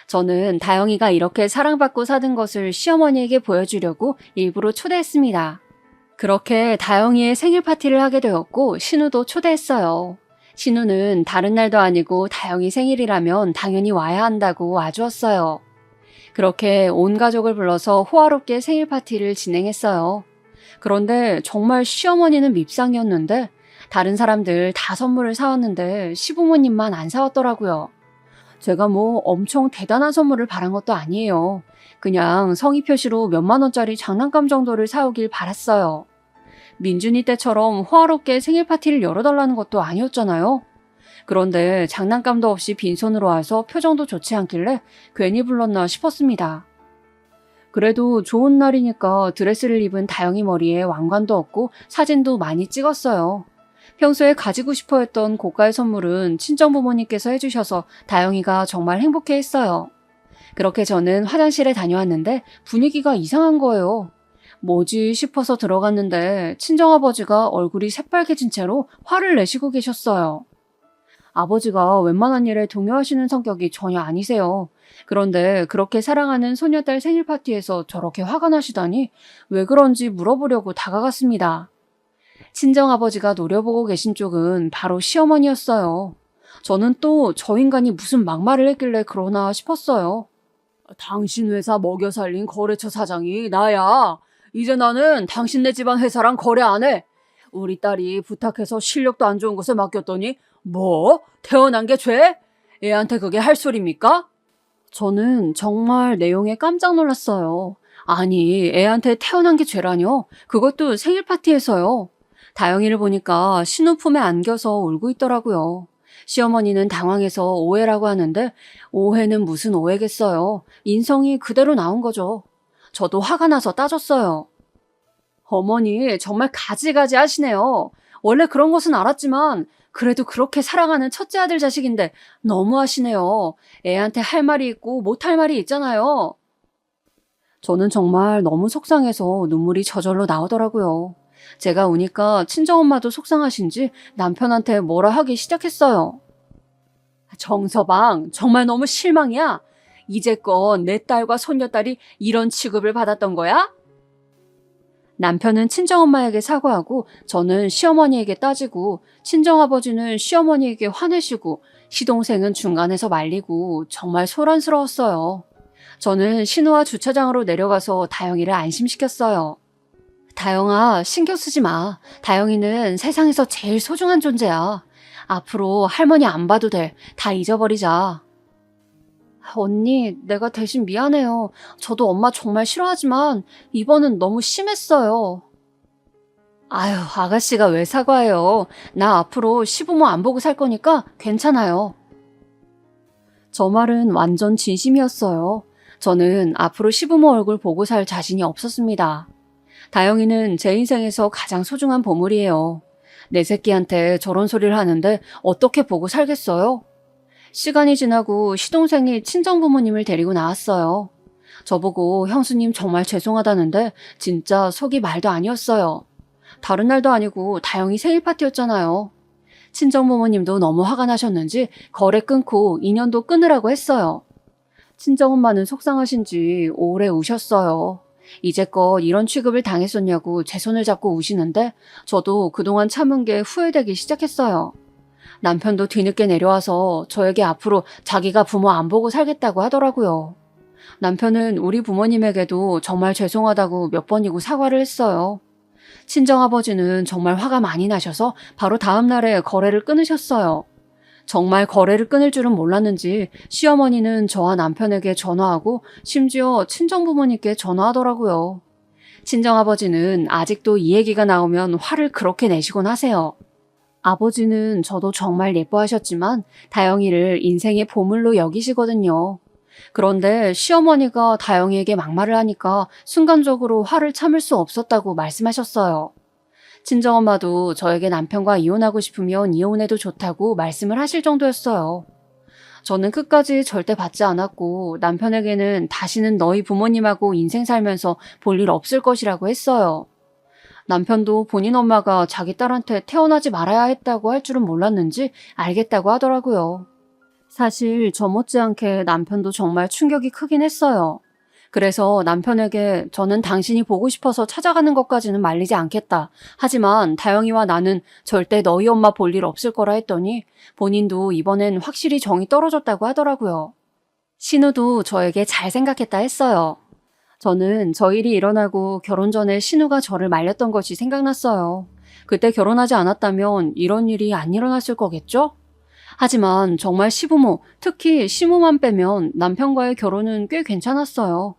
저는 다영이가 이렇게 사랑받고 사는 것을 시어머니에게 보여주려고 일부러 초대했습니다. 그렇게 다영이의 생일 파티를 하게 되었고 신우도 초대했어요. 신우는 다른 날도 아니고 다영이 생일이라면 당연히 와야 한다고 와주었어요. 그렇게 온 가족을 불러서 호화롭게 생일 파티를 진행했어요. 그런데 정말 시어머니는 밉상이었는데 다른 사람들 다 선물을 사왔는데 시부모님만 안 사왔더라고요. 제가 뭐 엄청 대단한 선물을 바란 것도 아니에요. 그냥 성의 표시로 몇만 원짜리 장난감 정도를 사오길 바랐어요. 민준이 때처럼 호화롭게 생일 파티를 열어달라는 것도 아니었잖아요. 그런데 장난감도 없이 빈손으로 와서 표정도 좋지 않길래 괜히 불렀나 싶었습니다. 그래도 좋은 날이니까 드레스를 입은 다영이 머리에 왕관도 없고 사진도 많이 찍었어요. 평소에 가지고 싶어 했던 고가의 선물은 친정 부모님께서 해주셔서 다영이가 정말 행복해했어요. 그렇게 저는 화장실에 다녀왔는데 분위기가 이상한 거예요. 뭐지 싶어서 들어갔는데 친정아버지가 얼굴이 새빨개진 채로 화를 내시고 계셨어요. 아버지가 웬만한 일에 동요하시는 성격이 전혀 아니세요. 그런데 그렇게 사랑하는 소녀딸 생일 파티에서 저렇게 화가 나시다니 왜 그런지 물어보려고 다가갔습니다. 친정아버지가 노려보고 계신 쪽은 바로 시어머니였어요. 저는 또 저 인간이 무슨 막말을 했길래 그러나 싶었어요. 당신 회사 먹여 살린 거래처 사장이 나야. 이제 나는 당신네 집안 회사랑 거래 안 해. 우리 딸이 부탁해서 실력도 안 좋은 곳에 맡겼더니 뭐? 태어난 게 죄? 애한테 그게 할 소리입니까? 저는 정말 내용에 깜짝 놀랐어요. 아니, 애한테 태어난 게 죄라뇨? 그것도 생일 파티에서요. 다영이를 보니까 신우 품에 안겨서 울고 있더라고요. 시어머니는 당황해서 오해라고 하는데 오해는 무슨 오해겠어요. 인성이 그대로 나온 거죠. 저도 화가 나서 따졌어요. 어머니, 정말 가지가지 하시네요. 원래 그런 것은 알았지만 그래도 그렇게 사랑하는 첫째 아들 자식인데 너무 하시네요. 애한테 할 말이 있고 못할 말이 있잖아요. 저는 정말 너무 속상해서 눈물이 저절로 나오더라고요. 제가 우니까 친정엄마도 속상하신지 남편한테 뭐라 하기 시작했어요. 정서방, 정말 너무 실망이야. 이제껏 내 딸과 손녀딸이 이런 취급을 받았던 거야? 남편은 친정엄마에게 사과하고 저는 시어머니에게 따지고 친정아버지는 시어머니에게 화내시고 시동생은 중간에서 말리고 정말 소란스러웠어요. 저는 신우와 주차장으로 내려가서 다영이를 안심시켰어요. 다영아, 신경 쓰지 마. 다영이는 세상에서 제일 소중한 존재야. 앞으로 할머니 안 봐도 돼. 다 잊어버리자. 언니, 내가 대신 미안해요. 저도 엄마 정말 싫어하지만 이번은 너무 심했어요. 아유, 아가씨가 왜 사과해요. 나 앞으로 시부모 안 보고 살 거니까 괜찮아요. 저 말은 완전 진심이었어요. 저는 앞으로 시부모 얼굴 보고 살 자신이 없었습니다. 다영이는 제 인생에서 가장 소중한 보물이에요. 내 새끼한테 저런 소리를 하는데 어떻게 보고 살겠어요? 시간이 지나고 시동생이 친정부모님을 데리고 나왔어요. 저보고 형수님 정말 죄송하다는데 진짜 속이 말도 아니었어요. 다른 날도 아니고 다영이 생일 파티였잖아요. 친정부모님도 너무 화가 나셨는지 거래 끊고 인연도 끊으라고 했어요. 친정엄마는 속상하신지 오래 우셨어요. 이제껏 이런 취급을 당했었냐고 제 손을 잡고 우시는데 저도 그동안 참은 게 후회되기 시작했어요. 남편도 뒤늦게 내려와서 저에게 앞으로 자기가 부모 안 보고 살겠다고 하더라고요. 남편은 우리 부모님에게도 정말 죄송하다고 몇 번이고 사과를 했어요. 친정아버지는 정말 화가 많이 나셔서 바로 다음 날에 거래를 끊으셨어요. 정말 거래를 끊을 줄은 몰랐는지 시어머니는 저와 남편에게 전화하고 심지어 친정부모님께 전화하더라고요. 친정아버지는 아직도 이 얘기가 나오면 화를 그렇게 내시곤 하세요. 아버지는 저도 정말 예뻐하셨지만 다영이를 인생의 보물로 여기시거든요. 그런데 시어머니가 다영이에게 막말을 하니까 순간적으로 화를 참을 수 없었다고 말씀하셨어요. 친정엄마도 저에게 남편과 이혼하고 싶으면 이혼해도 좋다고 말씀을 하실 정도였어요. 저는 끝까지 절대 받지 않았고 남편에게는 다시는 너희 부모님하고 인생 살면서 볼 일 없을 것이라고 했어요. 남편도 본인 엄마가 자기 딸한테 태어나지 말아야 했다고 할 줄은 몰랐는지 알겠다고 하더라고요. 사실 저 못지않게 남편도 정말 충격이 크긴 했어요. 그래서 남편에게 저는 당신이 보고 싶어서 찾아가는 것까지는 말리지 않겠다. 하지만 다영이와 나는 절대 너희 엄마 볼 일 없을 거라 했더니 본인도 이번엔 확실히 정이 떨어졌다고 하더라고요. 신우도 저에게 잘 생각했다 했어요. 저는 저 일이 일어나고 결혼 전에 신우가 저를 말렸던 것이 생각났어요. 그때 결혼하지 않았다면 이런 일이 안 일어났을 거겠죠? 하지만 정말 시부모, 특히 시모만 빼면 남편과의 결혼은 꽤 괜찮았어요.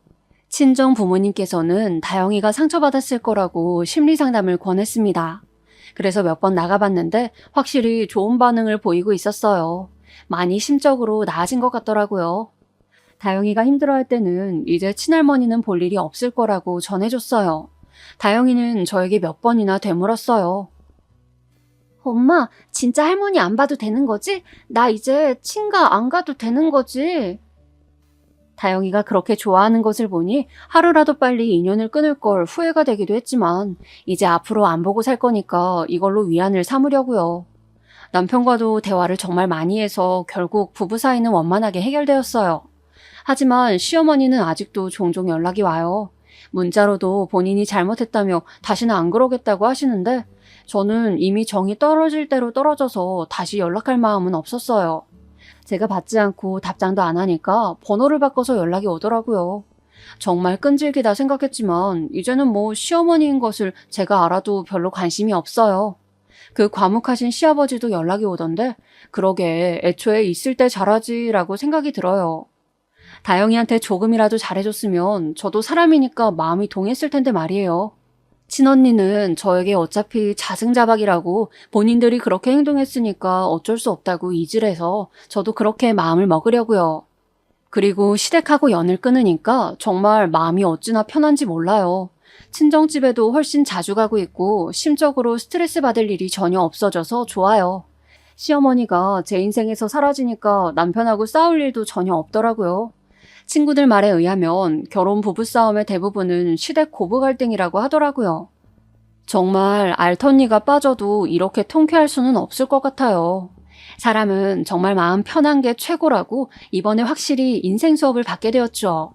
친정 부모님께서는 다영이가 상처받았을 거라고 심리상담을 권했습니다. 그래서 몇 번 나가봤는데 확실히 좋은 반응을 보이고 있었어요. 많이 심적으로 나아진 것 같더라고요. 다영이가 힘들어할 때는 이제 친할머니는 볼 일이 없을 거라고 전해줬어요. 다영이는 저에게 몇 번이나 되물었어요. 엄마, 진짜 할머니 안 봐도 되는 거지? 나 이제 친가 안 가도 되는 거지? 다영이가 그렇게 좋아하는 것을 보니 하루라도 빨리 인연을 끊을 걸 후회가 되기도 했지만 이제 앞으로 안 보고 살 거니까 이걸로 위안을 삼으려고요. 남편과도 대화를 정말 많이 해서 결국 부부 사이는 원만하게 해결되었어요. 하지만 시어머니는 아직도 종종 연락이 와요. 문자로도 본인이 잘못했다며 다시는 안 그러겠다고 하시는데 저는 이미 정이 떨어질 대로 떨어져서 다시 연락할 마음은 없었어요. 제가 받지 않고 답장도 안 하니까 번호를 바꿔서 연락이 오더라고요. 정말 끈질기다 생각했지만 이제는 뭐 시어머니인 것을 제가 알아도 별로 관심이 없어요. 그 과묵하신 시아버지도 연락이 오던데 그러게 애초에 있을 때 잘하지라고 생각이 들어요. 다영이한테 조금이라도 잘해줬으면 저도 사람이니까 마음이 동했을 텐데 말이에요. 친언니는 저에게 어차피 자승자박이라고 본인들이 그렇게 행동했으니까 어쩔 수 없다고 이질해서 저도 그렇게 마음을 먹으려고요. 그리고 시댁하고 연을 끊으니까 정말 마음이 어찌나 편한지 몰라요. 친정집에도 훨씬 자주 가고 있고 심적으로 스트레스 받을 일이 전혀 없어져서 좋아요. 시어머니가 제 인생에서 사라지니까 남편하고 싸울 일도 전혀 없더라고요. 친구들 말에 의하면 결혼 부부싸움의 대부분은 시댁 고부 갈등이라고 하더라고요. 정말 알턴니가 빠져도 이렇게 통쾌할 수는 없을 것 같아요. 사람은 정말 마음 편한 게 최고라고 이번에 확실히 인생 수업을 받게 되었죠.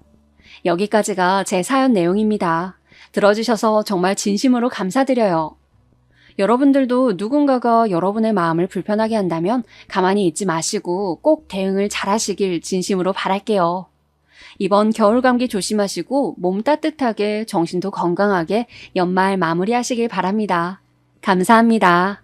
여기까지가 제 사연 내용입니다. 들어주셔서 정말 진심으로 감사드려요. 여러분들도 누군가가 여러분의 마음을 불편하게 한다면 가만히 있지 마시고 꼭 대응을 잘하시길 진심으로 바랄게요. 이번 겨울 감기 조심하시고 몸 따뜻하게 정신도 건강하게 연말 마무리하시길 바랍니다. 감사합니다.